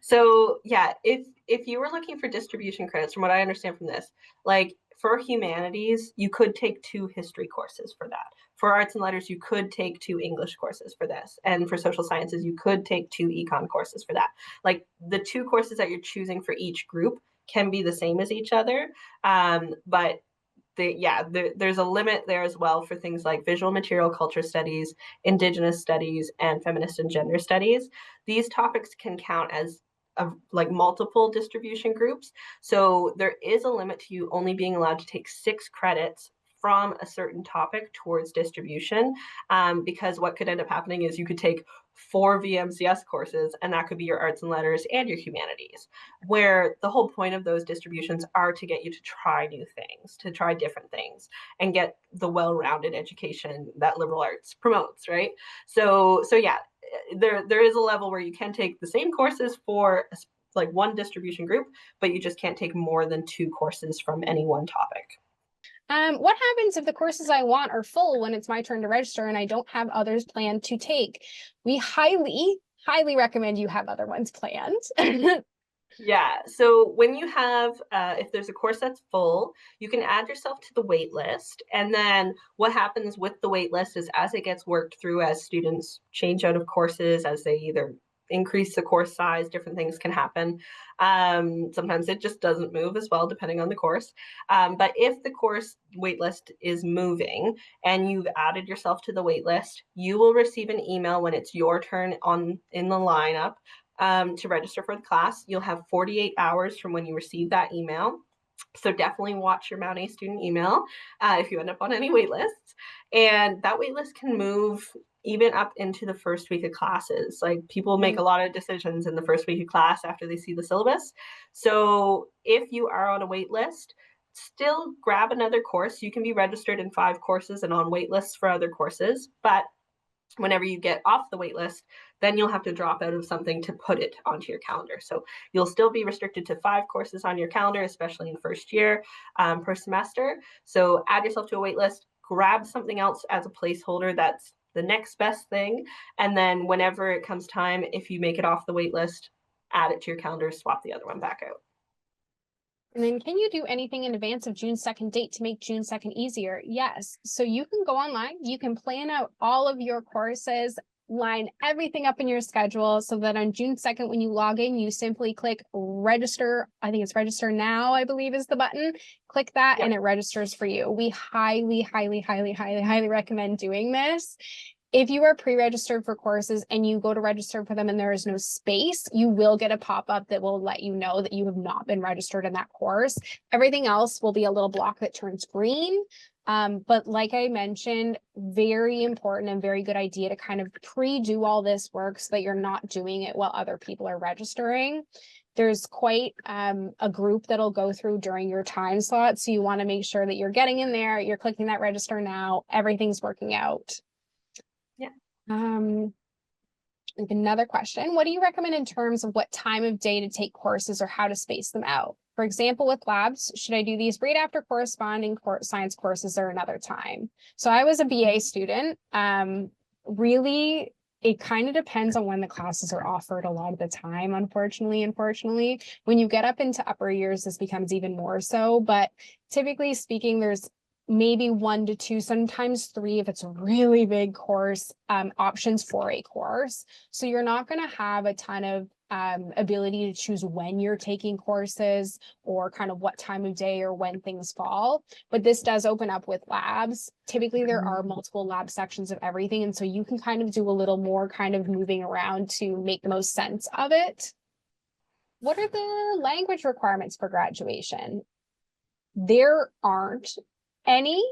So yeah, if you were looking for distribution credits, from what I understand from this, like for humanities, you could take 2 history courses for that. For arts and letters, you could take 2 English courses for this. And for social sciences, you could take 2 econ courses for that. Like the 2 courses that you're choosing for each group can be the same as each other. But there's a limit there as well for things like visual material culture studies, indigenous studies, and feminist and gender studies. These topics can count as like multiple distribution groups. So there is a limit to you only being allowed to take 6 credits from a certain topic towards distribution, because what could end up happening is you could take 4 VMCS courses, and that could be your arts and letters and your humanities, where the whole point of those distributions are to get you to try new things, to try different things, and get the well-rounded education that liberal arts promotes, right? So yeah, there is a level where you can take the same courses for like one distribution group, but you just can't take more than 2 courses from any one topic. What happens if the courses I want are full when it's my turn to register and I don't have others planned to take? We highly, highly recommend you have other ones planned. Yeah, so when you have, if there's a course that's full, you can add yourself to the wait list. And then what happens with the wait list is as it gets worked through, as students change out of courses, as they either increase the course size, different things can happen. Sometimes it just doesn't move as well, depending on the course. But if the course waitlist is moving and you've added yourself to the waitlist, you will receive an email when it's your turn in the lineup to register for the class. You'll have 48 hours from when you receive that email. So definitely watch your Mount A student email if you end up on any wait lists. And that wait list can move even up into the first week of classes. Like people make a lot of decisions in the first week of class after they see the syllabus. So if you are on a wait list, still grab another course. You can be registered in 5 courses and on wait lists for other courses, but whenever you get off the wait list, then you'll have to drop out of something to put it onto your calendar. So you'll still be restricted to 5 courses on your calendar, especially in first year per semester. So add yourself to a wait list, grab something else as a placeholder that's the next best thing. And then whenever it comes time, if you make it off the wait list, add it to your calendar, swap the other one back out. And then can you do anything in advance of June 2nd date to make June 2nd easier? Yes. So you can go online, you can plan out all of your courses, line everything up in your schedule so that on June 2nd, when you log in, you simply click register. I think it's register now, I believe is the button. Click that and it registers for you. We highly, highly, highly, highly, highly recommend doing this. If you are pre-registered for courses and you go to register for them and there is no space, you will get a pop-up that will let you know that you have not been registered in that course. Everything else will be a little block that turns green. But like I mentioned, very important and very good idea to kind of pre-do all this work so that you're not doing it while other people are registering. There's quite a group that'll go through during your time slot. So you want to make sure that you're getting in there, you're clicking that register now, everything's working out. Another question, what do you recommend in terms of what time of day to take courses or how to space them out? For example, with labs, should I do these right after corresponding science courses or another time? So I was a BA student. Really, it kind of depends on when the classes are offered a lot of the time, unfortunately. When you get up into upper years, this becomes even more so. But typically speaking, there's maybe 1 to 2, sometimes 3 if it's a really big course, options for a course. So you're not going to have a ton of ability to choose when you're taking courses or kind of what time of day or when things fall. But this does open up with labs. Typically, there are multiple lab sections of everything. And so you can kind of do a little more kind of moving around to make the most sense of it. What are the language requirements for graduation? There aren't any.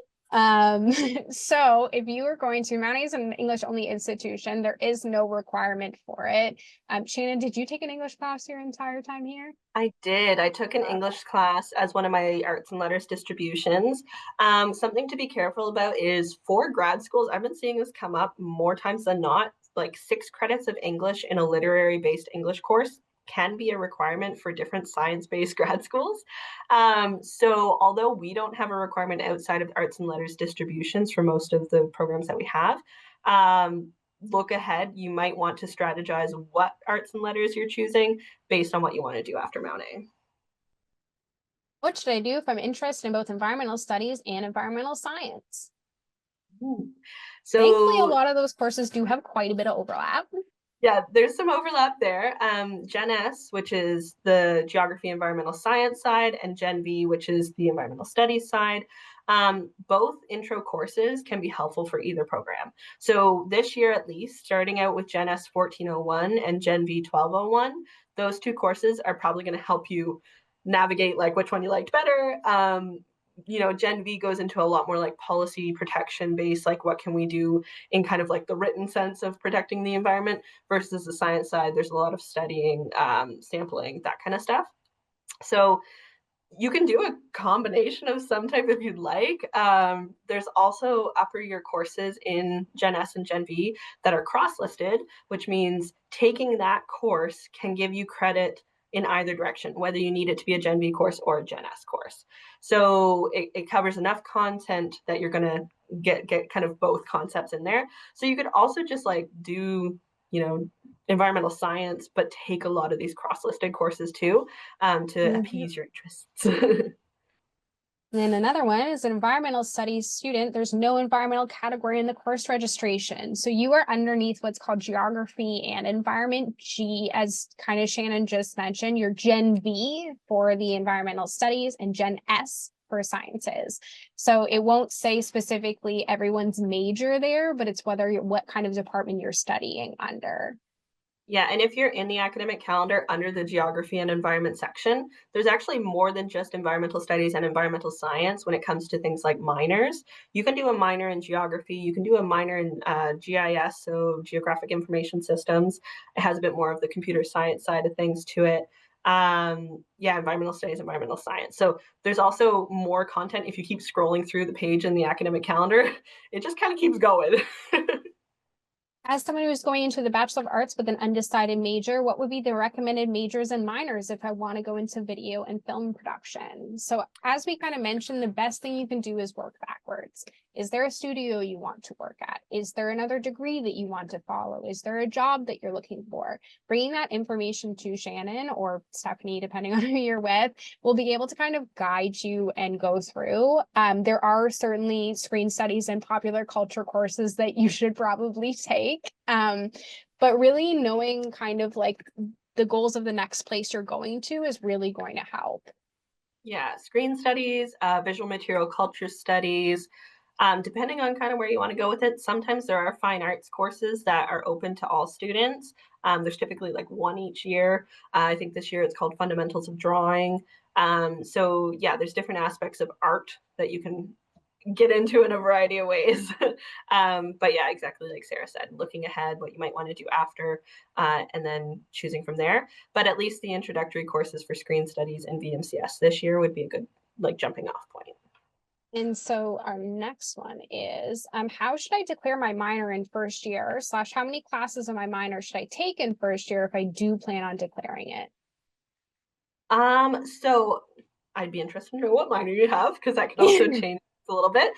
So if you are going to Mount A is an English only institution, there is no requirement for it. Shannon, did you take an English class your entire time here? I did. I took an English class as one of my arts and letters distributions. Something to be careful about is for grad schools, I've been seeing this come up more times than not, like 6 credits of English in a literary based English course can be a requirement for different science-based grad schools. So although we don't have a requirement outside of arts and letters distributions for most of the programs that we have, look ahead. You might want to strategize what arts and letters you're choosing based on what you want to do after Mount A. What should I do if I'm interested in both environmental studies and environmental science? So thankfully, a lot of those courses do have quite a bit of overlap. Yeah, there's some overlap there. Gen S, which is the geography environmental science side, and Gen V, which is the environmental studies side. Both intro courses can be helpful for either program. So this year, at least, starting out with Gen S 1401 and Gen V 1201, those 2 courses are probably going to help you navigate like which one you liked better. Gen V goes into a lot more like policy protection based, like what can we do in kind of like the written sense of protecting the environment, versus the science side. There's a lot of studying, sampling, that kind of stuff. So You can do a combination of some type if you'd like. There's also upper year courses in Gen S and Gen V that are cross-listed, which means taking that course can give you credit in either direction, whether you need it to be a Gen V course or a Gen S course. So it covers enough content that you're going to get kind of both concepts in there. So you could also just like do, you know, environmental science, but take a lot of these cross-listed courses too, to Mhm. appease your interests. And then another one is an environmental studies student. There's no environmental category in the course registration. So you are underneath what's called geography and environment G, as kind of Shannon just mentioned, your Gen V for the environmental studies and Gen S for sciences. So it won't say specifically everyone's major there, but it's what kind of department you're studying under. Yeah, and if you're in the academic calendar under the geography and environment section, there's actually more than just environmental studies and environmental science when it comes to things like minors. You can do a minor in geography, you can do a minor in GIS, so geographic information systems. It has a bit more of the computer science side of things to it. Yeah, environmental studies, environmental science. So there's also more content if you keep scrolling through the page in the academic calendar. It just kind of keeps going. As someone who's going into the Bachelor of Arts with an undecided major, what would be the recommended majors and minors if I want to go into video and film production? So as we kind of mentioned, the best thing you can do is work backwards. Is there a studio you want to work at? Is there another degree that you want to follow? Is there a job that you're looking for? Bringing that information to Shannon or Stephanie, depending on who you're with, will be able to kind of guide you and go through. There are certainly screen studies and popular culture courses that you should probably take. But really knowing kind of like the goals of the next place you're going to is really going to help. Yeah, screen studies, visual material culture studies, depending on kind of where you want to go with it. Sometimes there are fine arts courses that are open to all students. There's typically like one each year. I think this year it's called Fundamentals of Drawing. So yeah, there's different aspects of art that you can get into in a variety of ways. But yeah, exactly like Sarah said, looking ahead, what you might want to do after, and then choosing from there. But at least the introductory courses for screen studies and VMCS this year would be a good like jumping off point. And so our next one is, how should I declare my minor in first year / how many classes of my minor should I take in first year if I do plan on declaring it? So I'd be interested to know what minor you have because that could also change a little bit.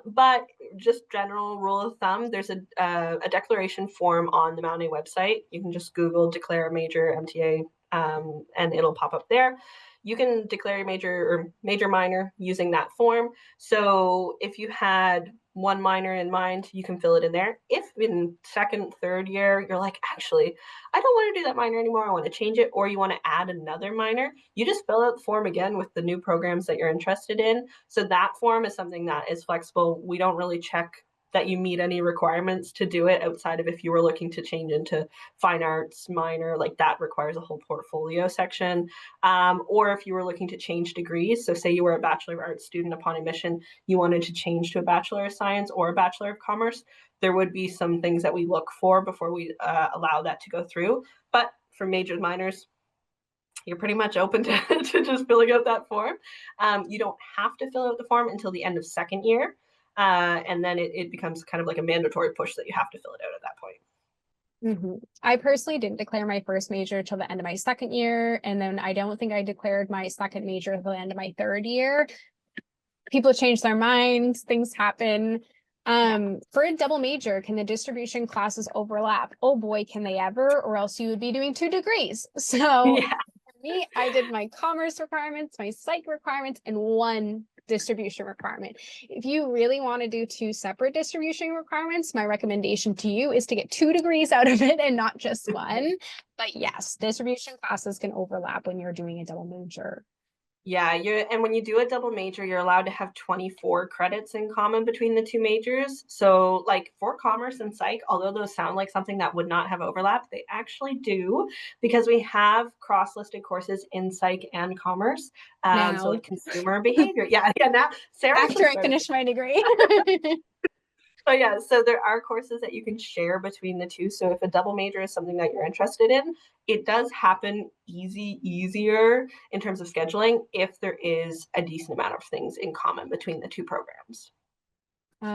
But just general rule of thumb, there's a declaration form on the Mount A website. You can just Google declare major MTA, and it'll pop up there. You can declare your major or major minor using that form. So if you had one minor in mind, you can fill it in there. If in second, third year, you're like, actually, I don't want to do that minor anymore, I want to change it, or you want to add another minor, you just fill out the form again with the new programs that you're interested in. So that form is something that is flexible. We don't really check that you meet any requirements to do it outside of if you were looking to change into fine arts minor, like that requires a whole portfolio section. Or if you were looking to change degrees, so say you were a Bachelor of Arts student upon admission, you wanted to change to a Bachelor of Science or a Bachelor of Commerce, there would be some things that we look for before we allow that to go through. But for majors, minors, you're pretty much open to, to just filling out that form. You don't have to fill out the form until the end of second year. And then it becomes kind of like a mandatory push that you have to fill it out at that point. I personally didn't declare my first major till the end of my second year. And then I don't think I declared my second major till the end of my third year. People change their minds, things happen. For a double major, can the distribution classes overlap? Oh boy, can they ever, or else you would be doing 2 degrees. So Yeah. for me, I did my commerce requirements, my psych requirements, and 1 distribution requirement. If you really want to do 2 separate distribution requirements, my recommendation to you is to get 2 degrees out of it and not just 1. But yes, distribution classes can overlap when you're doing a double major. Yeah, and when you do a double major, you're allowed to have 24 credits in common between the 2 majors. So like for commerce and psych, although those sound like something that would not have overlap, they actually do because we have cross-listed courses in psych and commerce. So Now, like consumer behavior. Yeah, yeah. Now Sarah after actually I started. finish my degree. So yeah, so there are courses that you can share between the two. So if a double major is something that you're interested in, it does happen easier in terms of scheduling if there is a decent amount of things in common between the two programs.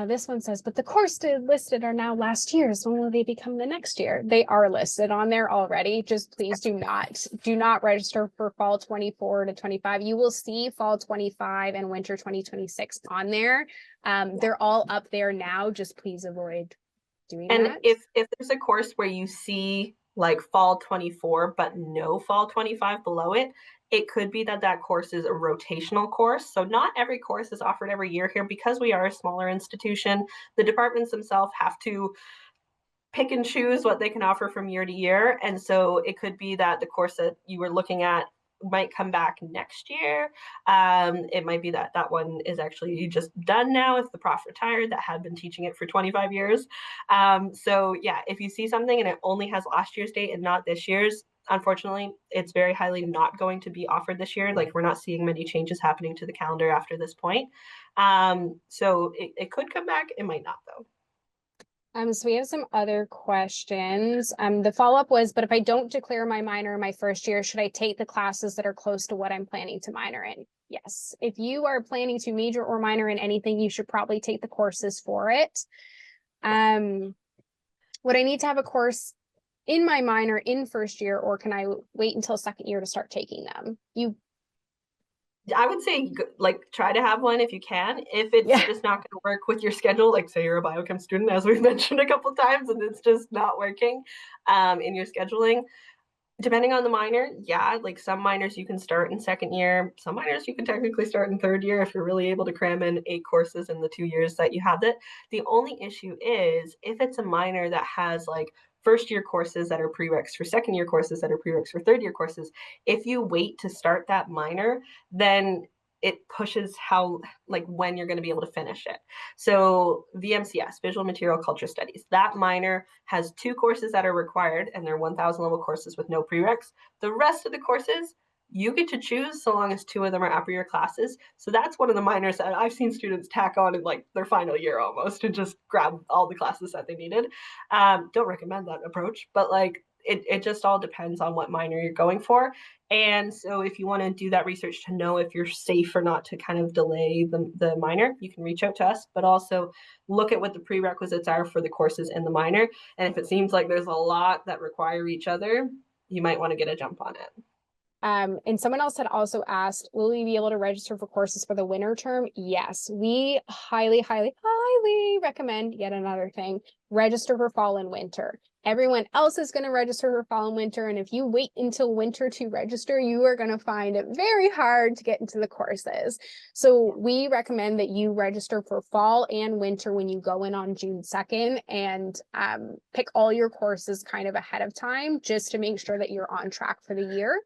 This one says, but the course listed are now last year's. When will they become the next year? They are listed on there already. Just please do not register for fall 24 to 25. You will see fall 25 and winter 2026 on there. They're all up there now. Just please avoid doing And that. if there's a course where you see like fall 24 but no fall 25 below it, it could be that that course is a rotational course. So not every course is offered every year here because we are a smaller institution. The departments themselves have to pick and choose what they can offer from year to year. And so it could be that the course that you were looking at might come back next year. It might be that that one is actually just done now if the prof retired that had been teaching it for 25 years. So yeah, if you see something and it only has last year's date and not this year's, unfortunately, it's very highly not going to be offered this year. Like we're not seeing many changes happening to the calendar after this point. So it could come back. It might not though. So we have some other questions. The follow-up was, but if I don't declare my minor in my first year, should I take the classes that are close to what I'm planning to minor in? Yes. If you are planning to major or minor in anything, you should probably take the courses for it. Would I need to have a course in my minor in first year, or can I wait until second year to start taking them? I would say like try to have one if you can. If it's Yeah. just not going to work with your schedule, like say you're a biochem student, as we've mentioned a couple of times, and it's just not working in your scheduling, depending on the minor, yeah, like some minors you can start in second year. Some minors you can technically start in third year if you're really able to cram in 8 courses in the 2 years that you have it. The only issue is if it's a minor that has like first year courses that are prereqs for second year courses that are prereqs for third year courses, if you wait to start that minor, then it pushes how like when you're going to be able to finish it. So VMCS, Visual Material Culture Studies, that minor has 2 courses that are required and they're 1,000 level courses with no prereqs. The rest of the courses you get to choose so long as 2 of them are upper year classes. So that's one of the minors that I've seen students tack on in like their final year almost and just grab all the classes that they needed. Don't recommend that approach, but like it just all depends on what minor you're going for. And so if you want to do that research to know if you're safe or not to kind of delay the minor, you can reach out to us, but also look at what the prerequisites are for the courses in the minor. And if it seems like there's a lot that require each other, you might want to get a jump on it. And someone else had also asked, will we be able to register for courses for the winter term? Yes, we highly recommend, yet another thing, register for fall and winter. Everyone else is going to register for fall and winter. And if you wait until winter to register, you are going to find it very hard to get into the courses. So we recommend that you register for fall and winter when you go in on June 2nd and pick all your courses kind of ahead of time, just to make sure that you're on track for the year.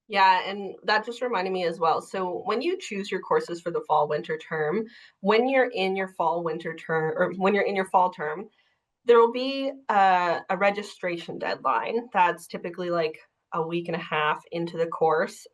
Yeah, and that just reminded me as well. So when you choose your courses for the fall winter term, when you're in your fall winter term or when you're in your fall term, there will be a registration deadline that's typically like a week and a half into the course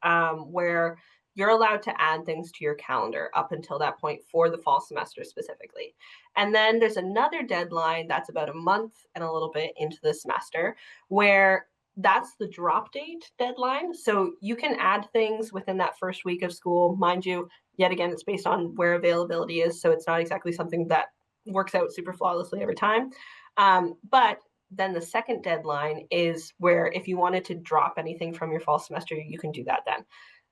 where you're allowed to add things to your calendar up until that point for the fall semester specifically. And then there's another deadline that's about a month and a little bit into the semester where that's the drop date deadline. So you can add things within that first week of school. Mind you, yet again, it's based on where availability is. So it's not exactly something that works out super flawlessly every time. But then the second deadline is where if you wanted to drop anything from your fall semester, you can do that then.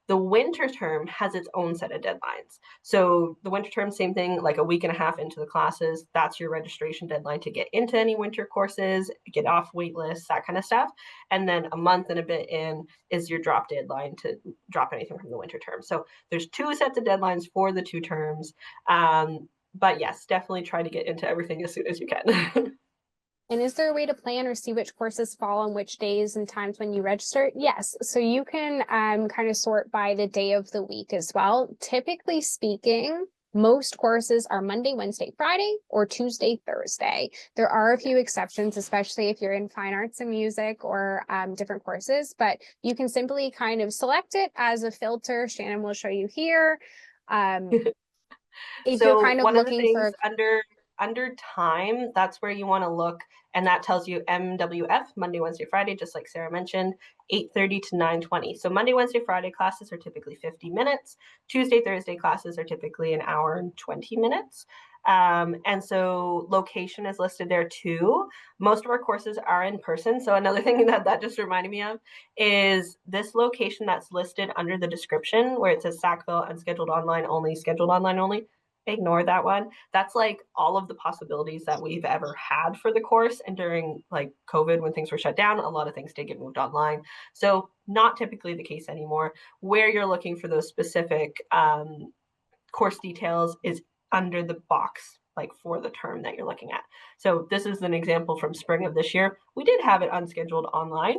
The winter term has its own set of deadlines. So the winter term, same thing, like a week and a half into the classes, that's your registration deadline to get into any winter courses, get off wait lists, that kind of stuff. And then a month and a bit in is your drop deadline to drop anything from the winter term. So there's 2 sets of deadlines for the 2 terms. But yes, definitely try to get into everything as soon as you can. And is there a way to plan or see which courses fall on which days and times when you register? Yes. So you can kind of sort by the day of the week as well. Typically speaking, most courses are Monday, Wednesday, Friday, or Tuesday, Thursday. There are a few exceptions, especially if you're in fine arts and music or different courses, but you can simply kind of select it as a filter. Shannon will show you here. If you're So kind of one of the looking things for under under time, that's where you want to look, and that tells you MWF, Monday, Wednesday, Friday, just like Sarah mentioned, 8:30 to 9:20. So Monday, Wednesday, Friday classes are typically 50 minutes. Tuesday, Thursday classes are typically an hour and 20 minutes. And so location is listed there too. Most of our courses are in person. So another thing that just reminded me of is this location that's listed under the description where it says Sackville, unscheduled online only, scheduled online only. Ignore that one. That's like all of the possibilities that we've ever had for the course. And during like COVID, when things were shut down, a lot of things did get moved online. So not typically the case anymore. Where you're looking for those specific course details is under the box, like for the term that you're looking at. So this is an example from spring of this year. We did have it unscheduled online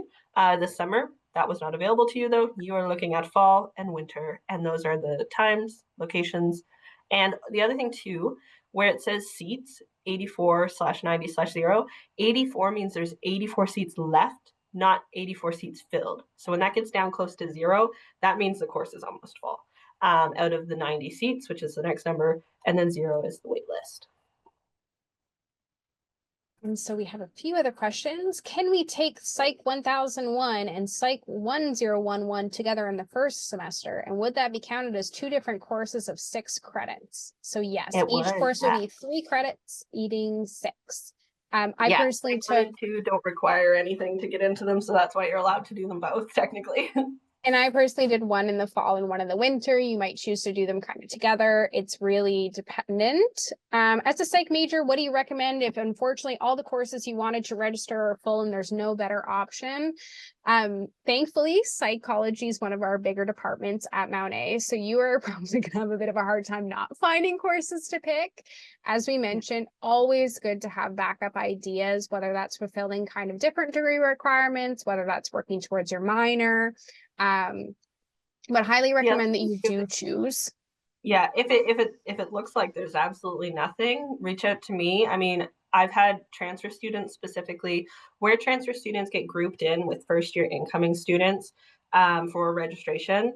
this summer. That was not available to you though. You are looking at fall and winter, and those are the times, locations. And the other thing too, where it says seats, 84/90/0, 84 means there's 84 seats left, not 84 seats filled. So when that gets down close to 0, that means the course is almost full. Out of the 90 seats, which is the next number, and then 0 is the wait list. And so we have a few other questions. Can we take Psych 1001 and Psych 1011 together in the first semester? And would that be counted as 2 different courses of 6 credits? So yes, each course would be 3 credits, eating 6. I personally took 1 and 2 don't require anything to get into them, so that's why you're allowed to do them both technically. And I personally did one in the fall and one in the winter. You might choose to do them kind of together. It's really dependent. As a psych major, what do you recommend if unfortunately all the courses you wanted to register are full and there's no better option? Thankfully, psychology is one of our bigger departments at Mount A. So you are probably going to have a bit of a hard time not finding courses to pick. As we mentioned, always good to have backup ideas, whether that's fulfilling kind of different degree requirements, whether that's working towards your minor. But highly recommend that you do choose. Yeah, if it looks like there's absolutely nothing, reach out to me. I mean, I've had transfer students specifically where transfer students get grouped in with first year incoming students for registration.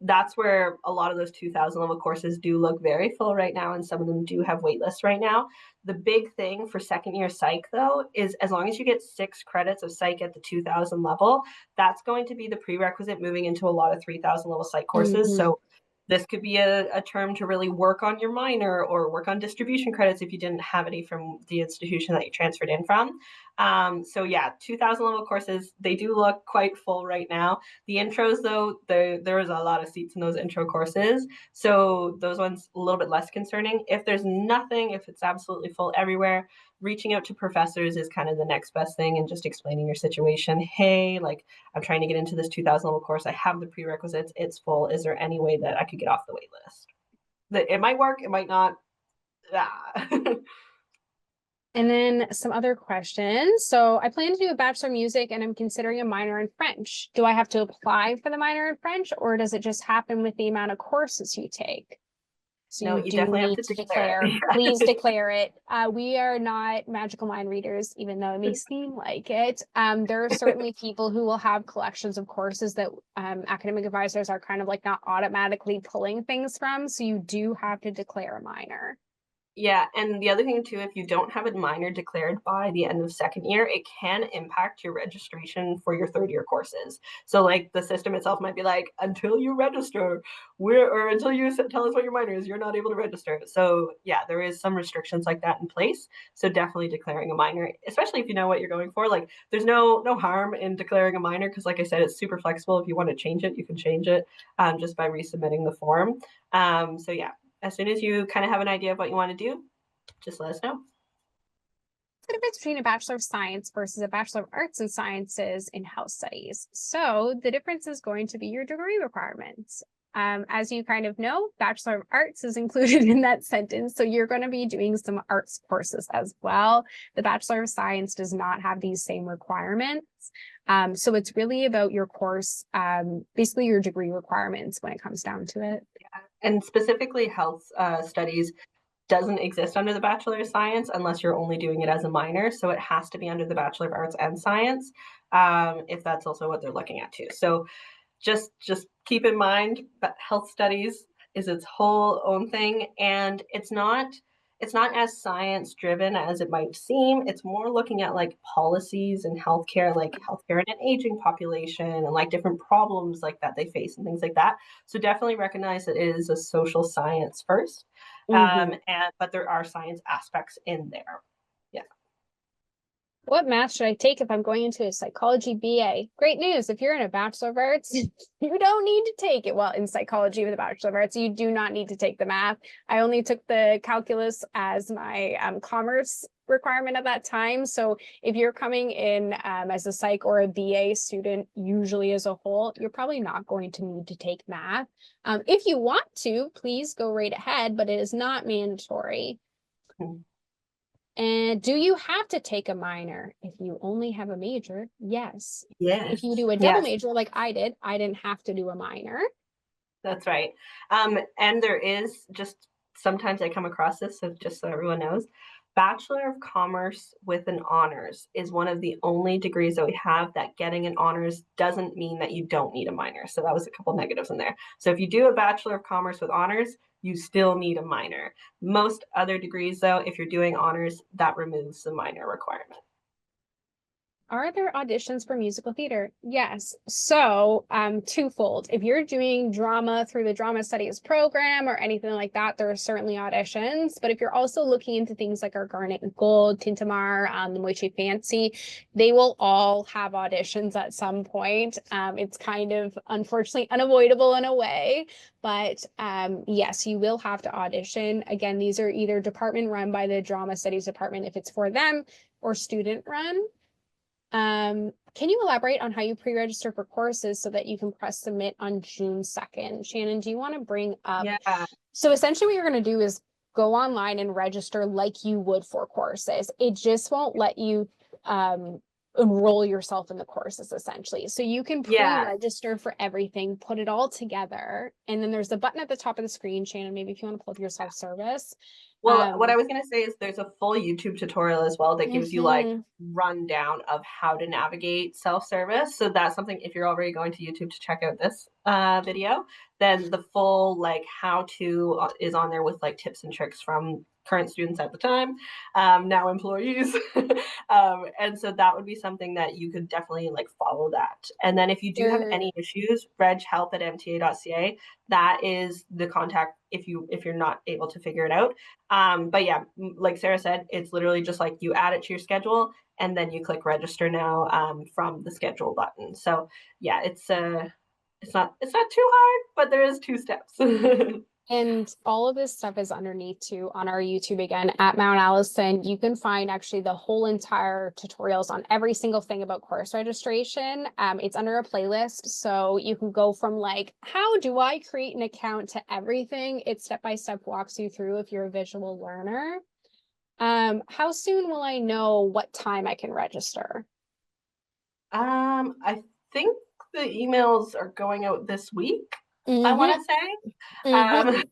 That's where a lot of those 2000 level courses do look very full right now, and some of them do have wait lists right now. The big thing for second year psych though is as long as you get 6 credits of psych at the 2000 level, that's going to be the prerequisite moving into a lot of 3000 level psych courses. So this could be a term to really work on your minor or work on distribution credits if you didn't have any from the institution that you transferred in from. So yeah, 2000 level courses, they do look quite full right now. The intros though, there is a lot of seats in those intro courses. So those ones a little bit less concerning. If there's nothing, if it's absolutely full everywhere, reaching out to professors is kind of the next best thing and just explaining your situation. Hey, like I'm trying to get into this 2000 level course. I have the prerequisites. It's full. Is there any way that I could get off the wait list? That it might work. It might not. And then some other questions. So I plan to do a Bachelor of Music and I'm considering a minor in French. Do I have to apply for the minor in French or does it just happen with the amount of courses you take? So no, you definitely have to declare. Please declare it. We are not magical mind readers, even though it may seem like it. There are certainly people who will have collections of courses that academic advisors are kind of like not automatically pulling things from. So you do have to declare a minor. Yeah, and the other thing too, if you don't have a minor declared by the end of second year, it can impact your registration for your third year courses. So like the system itself might be like, until you register, or until you tell us what your minor is, you're not able to register. So yeah, there is some restrictions like that in place. So definitely declaring a minor, especially if you know what you're going for. Like there's no harm in declaring a minor because like I said, it's super flexible. If you want to change it, you can change it just by resubmitting the form. So yeah. As soon as you kind of have an idea of what you want to do, just let us know. The difference between a Bachelor of Science versus a Bachelor of Arts and Sciences in Health Studies. So the difference is going to be your degree requirements. As you kind of know, Bachelor of Arts is included in that sentence. So you're going to be doing some arts courses as well. The Bachelor of Science does not have these same requirements. So it's really about your course, basically your degree requirements when it comes down to it. Yeah. And specifically health studies doesn't exist under the Bachelor of Science unless you're only doing it as a minor. So it has to be under the Bachelor of Arts and Science if that's also what they're looking at too. So just keep in mind that health studies is its whole own thing. And it's not it's not as science driven as it might seem. It's more looking at like policies and healthcare, like healthcare in an aging population and like different problems like that they face and things like that. So definitely recognize that it is a social science first. But there are science aspects in there. Yeah. What math should I take if I'm going into a psychology BA? Great news. If you're in a Bachelor of Arts, you don't need to take it. Well, in psychology with a Bachelor of Arts, you do not need to take the math. I only took the calculus as my commerce requirement at that time. So if you're coming in as a psych or a BA student, usually as a whole, you're probably not going to need to take math. If you want to, please go right ahead, but it is not mandatory. And do you have to take a minor if you only have a major? Yes. Yes. If you do a double major like I didn't have to do a minor. That's right. And there is just sometimes I come across this, so just so everyone knows, Bachelor of Commerce with an honors is one of the only degrees that we have that getting an honors doesn't mean that you don't need a minor. So that was a couple negatives in there. So if you do a Bachelor of Commerce with honors, you still need a minor. Most other degrees, though, if you're doing honors, that removes the minor requirement. Are there auditions for musical theater? Yes. So twofold. If you're doing drama through the drama studies program or anything like that, there are certainly auditions. But if you're also looking into things like our Garnet and Gold, Tintamar, the Moche Fancy, they will all have auditions at some point. It's kind of unfortunately unavoidable in a way. But yes, you will have to audition. Again, these are either department run by the drama studies department if it's for them, or student run. Can you elaborate on how you pre-register for courses so that you can press submit on June 2nd? Shannon, do you want to bring up? Yeah. So essentially what you're going to do is go online and register like you would for courses. It just won't let you enroll yourself in the courses essentially. So you can pre-register for everything, put it all together, and then there's a button at the top of the screen. Shannon, maybe if you want to pull up your self-service. Well, what I was going to say is there's a full YouTube tutorial as well that gives you like rundown of how to navigate self-service. So that's something, if you're already going to YouTube to check out this video, then the full like how to is on there with like tips and tricks from current students at the time, now employees. And so that would be something that you could definitely like follow that. And then if you do have any issues, reghelp@mta.ca, that is the contact if you're not able to figure it out. But yeah, like Sarah said, it's literally just like you add it to your schedule and then you click register now from the schedule button. So yeah, it's not too hard, but there is 2 steps. And all of this stuff is underneath too on our YouTube again at Mount Allison. You can find actually the whole entire tutorials on every single thing about course registration. It's under a playlist. So you can go from like, how do I create an account to everything? It step-by-step walks you through if you're a visual learner. How soon will I know what time I can register? I think the emails are going out this week. I want to say.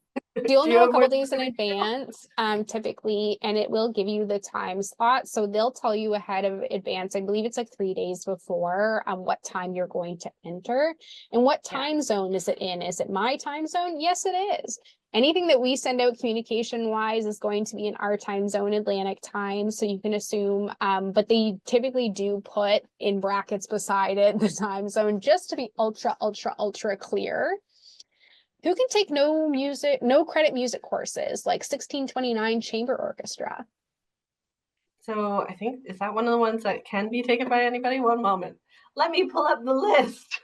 You'll know a couple days in advance, typically, and it will give you the time slot. So they'll tell you ahead of advance. I believe it's like 3 days before what time you're going to enter. And what time zone is it in? Is it my time zone? Yes, it is. Anything that we send out communication-wise is going to be in our time zone, Atlantic time, so you can assume, but they typically do put in brackets beside it the time zone just to be ultra, ultra, ultra clear. Who can take no credit music courses like 1629 Chamber Orchestra? So I think, is that one of the ones that can be taken by anybody? One moment. Let me pull up the list.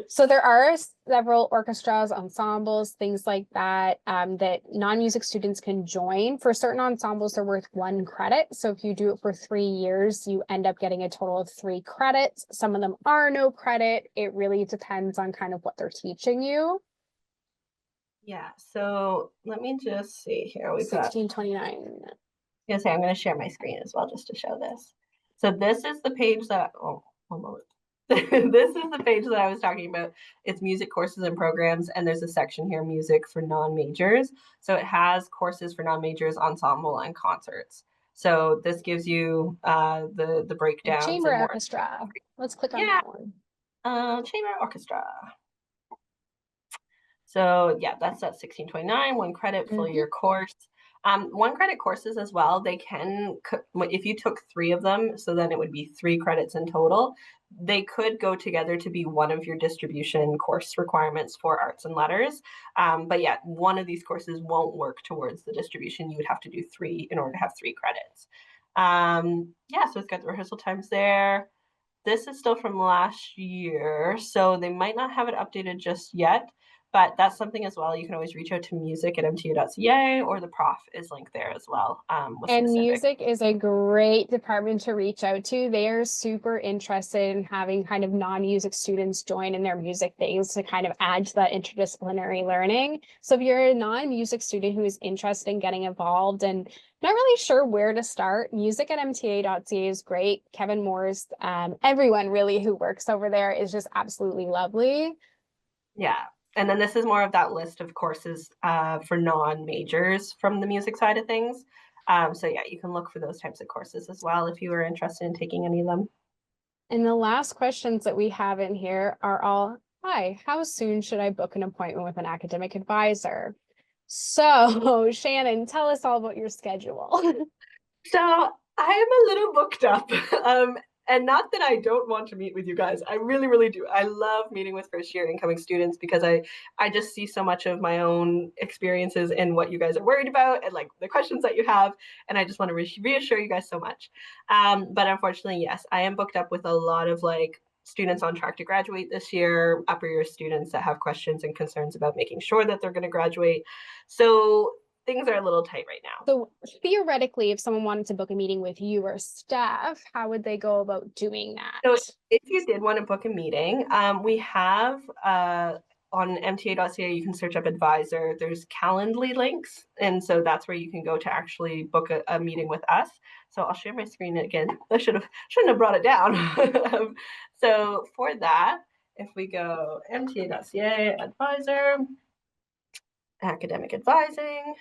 So there are several orchestras, ensembles, things like that, that non-music students can join. For certain ensembles, they're worth 1 credit. So if you do it for 3 years, you end up getting a total of 3 credits. Some of them are no credit. It really depends on kind of what they're teaching you. Yeah, so let me just see here. We've got 1629. I'm going to share my screen as well just to show this. So this is the page that, oh, one moment. This is the page that I was talking about. It's music courses and programs, and there's a section here, music for non-majors. So it has courses for non-majors, ensemble, and concerts. So this gives you the breakdowns. Chamber Orchestra. Let's click on that one. Chamber Orchestra. So yeah, that's at 1629, 1 credit, full year course. One credit courses as well, they can, if you took 3 of them, so then it would be 3 credits in total, they could go together to be one of your distribution course requirements for arts and letters. But yeah, one of these courses won't work towards the distribution. You would have to do 3 in order to have 3 credits. Yeah, so it's got the rehearsal times there. This is still from last year, so they might not have it updated just yet, but that's something as well. You can always reach out to music@mta.ca, or the prof is linked there as well, with And specific. music is a great department to reach out to. They are super interested in having kind of non-music students join in their music things to kind of add to that interdisciplinary learning. So if you're a non-music student who is interested in getting involved and not really sure where to start, music@mta.ca is great. Kevin Moore's, everyone really who works over there is just absolutely lovely. Yeah. And then this is more of that list of courses for non-majors from the music side of things. So yeah, you can look for those types of courses as well if you are interested in taking any of them. And the last questions that we have in here are all, hi, how soon should I book an appointment with an academic advisor? So, Shannon, tell us all about your schedule. So I am a little booked up. And not that I don't want to meet with you guys. I really, really do. I love meeting with first year incoming students because I just see so much of my own experiences and what you guys are worried about and like the questions that you have. And I just want to reassure you guys so much. But unfortunately, yes, I am booked up with a lot of like students on track to graduate this year, upper year students that have questions and concerns about making sure that they're going to graduate. So things are a little tight right now. So theoretically, if someone wanted to book a meeting with you or staff, how would they go about doing So that? if you did want to book a meeting, we have on mta.ca, you can search up advisor. There's Calendly links. And so that's where you can go to actually book a meeting with us. So I'll share my screen again. I shouldn't have brought it down. So for that, if we go mta.ca advisor, academic advising,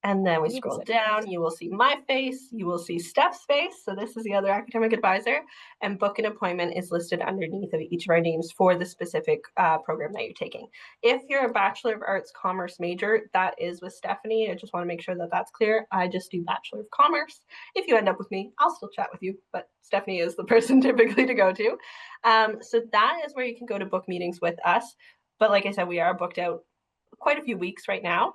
and then we scroll down, you will see my face, you will see Steph's face. So this is the other academic advisor, and book an appointment is listed underneath of each of our names for the specific program that you're taking. If you're a Bachelor of Arts Commerce major, that is with Stephanie. I just want to make sure that that's clear. I just do Bachelor of Commerce. If you end up with me, I'll still chat with you, but Stephanie is the person typically to go to. So that is where you can go to book meetings with us. But like I said, we are booked out quite a few weeks right now.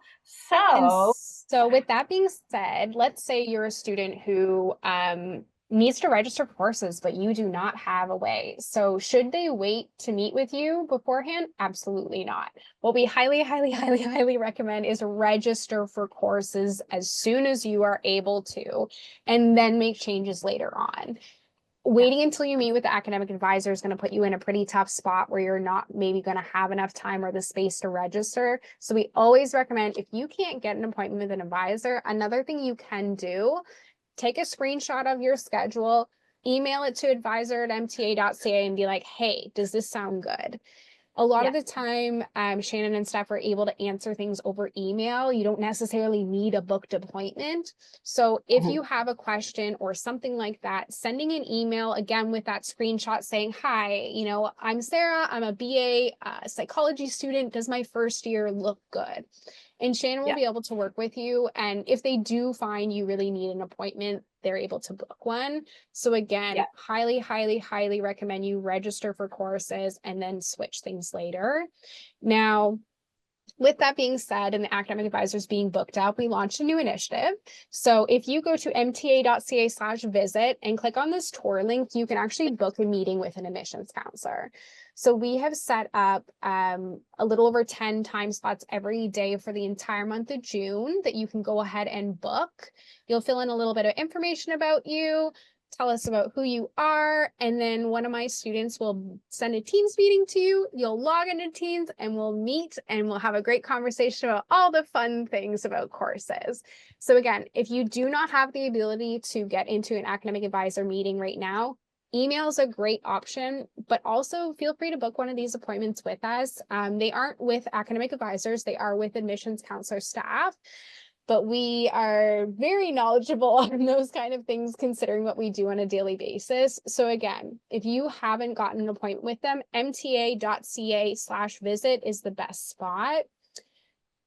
And So so with that being said, let's say you're a student who needs to register for courses, but you do not have a way. So should they wait to meet with you beforehand? Absolutely not. What we highly, highly, highly, highly recommend is register for courses as soon as you are able to, and then make changes later on. Waiting until you meet with the academic advisor is going to put you in a pretty tough spot where you're not maybe going to have enough time or the space to register. So we always recommend, if you can't get an appointment with an advisor, another thing you can do, take a screenshot of your schedule, email it to advisor@mta.ca and be like, hey, does this sound good? A lot of the time, Shannon and Steph are able to answer things over email. You don't necessarily need a booked appointment. So if you have a question or something like that, sending an email again with that screenshot saying, hi, I'm Sarah, I'm a BA psychology student. Does my first year look good? And Shannon will be able to work with you. And if they do find you really need an appointment, they're able to book one. So again, highly, highly, highly recommend you register for courses and then switch things later. Now, with that being said, and the academic advisors being booked up, we launched a new initiative. So if you go to mta.ca/visit and click on this tour link, you can actually book a meeting with an admissions counselor. So we have set up a little over 10 time slots every day for the entire month of June that you can go ahead and book. You'll fill in a little bit of information about you, tell us about who you are, and then one of my students will send a Teams meeting to you. You'll log into Teams and we'll meet and we'll have a great conversation about all the fun things about courses. So again, if you do not have the ability to get into an academic advisor meeting right now, email is a great option, but also feel free to book one of these appointments with us. They aren't with academic advisors, they are with admissions counselor staff. But we are very knowledgeable on those kind of things considering what we do on a daily basis. So again, if you haven't gotten an appointment with them, mta.ca/visit is the best spot.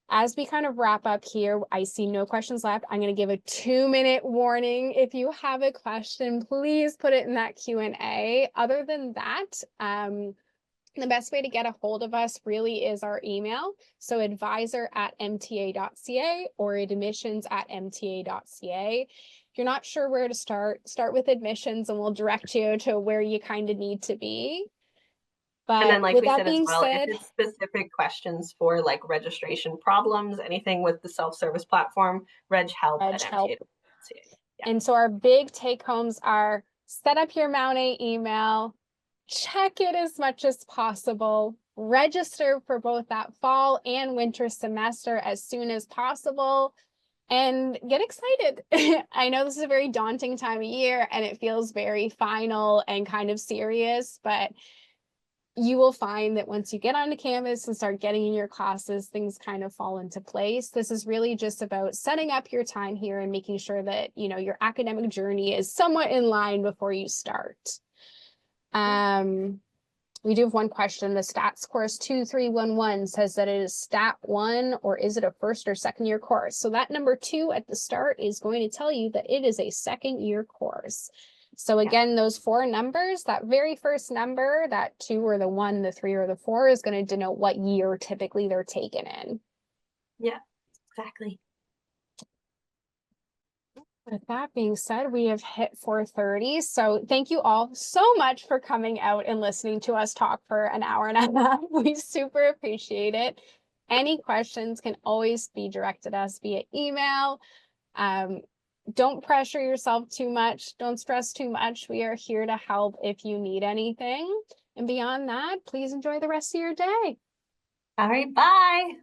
as we kind of wrap up here, I see no questions left. I'm going to give a 2-minute warning. If you have a question, please put it in that Q&A. Other than that, the best way to get a hold of us really is our email. So advisor@mta.ca or admissions@mta.ca. If you're not sure where to start with admissions and we'll direct you to where you kind of need to be. But and then, like with we that said as being well, if said, it's specific questions for like registration problems, anything with the self-service platform, reghelp@mta.ca. Yeah. And so our big take homes are set up your Mount A email, check it as much as possible, register for both that fall and winter semester as soon as possible, and get excited. I know this is a very daunting time of year and it feels very final and kind of serious, but you will find that once you get onto campus and start getting in your classes, things kind of fall into place. This is really just about setting up your time here and making sure that, you know, your academic journey is somewhat in line before you start. We do have one question. The stats course 2311 says that it is stat 1, or is it a first or second year course? So that number 2 at the start is going to tell you that it is a second year course. So again, those 4 numbers, that very first number, that 2 or the 1, the 3 or the 4 is going to denote what year typically they're taken in. Yeah, exactly. With that being said, we have hit 4:30. So thank you all so much for coming out and listening to us talk for an hour and a half. We super appreciate it. Any questions can always be directed us via email. Don't pressure yourself too much. Don't stress too much. We are here to help if you need anything. And beyond that, please enjoy the rest of your day. All right, bye.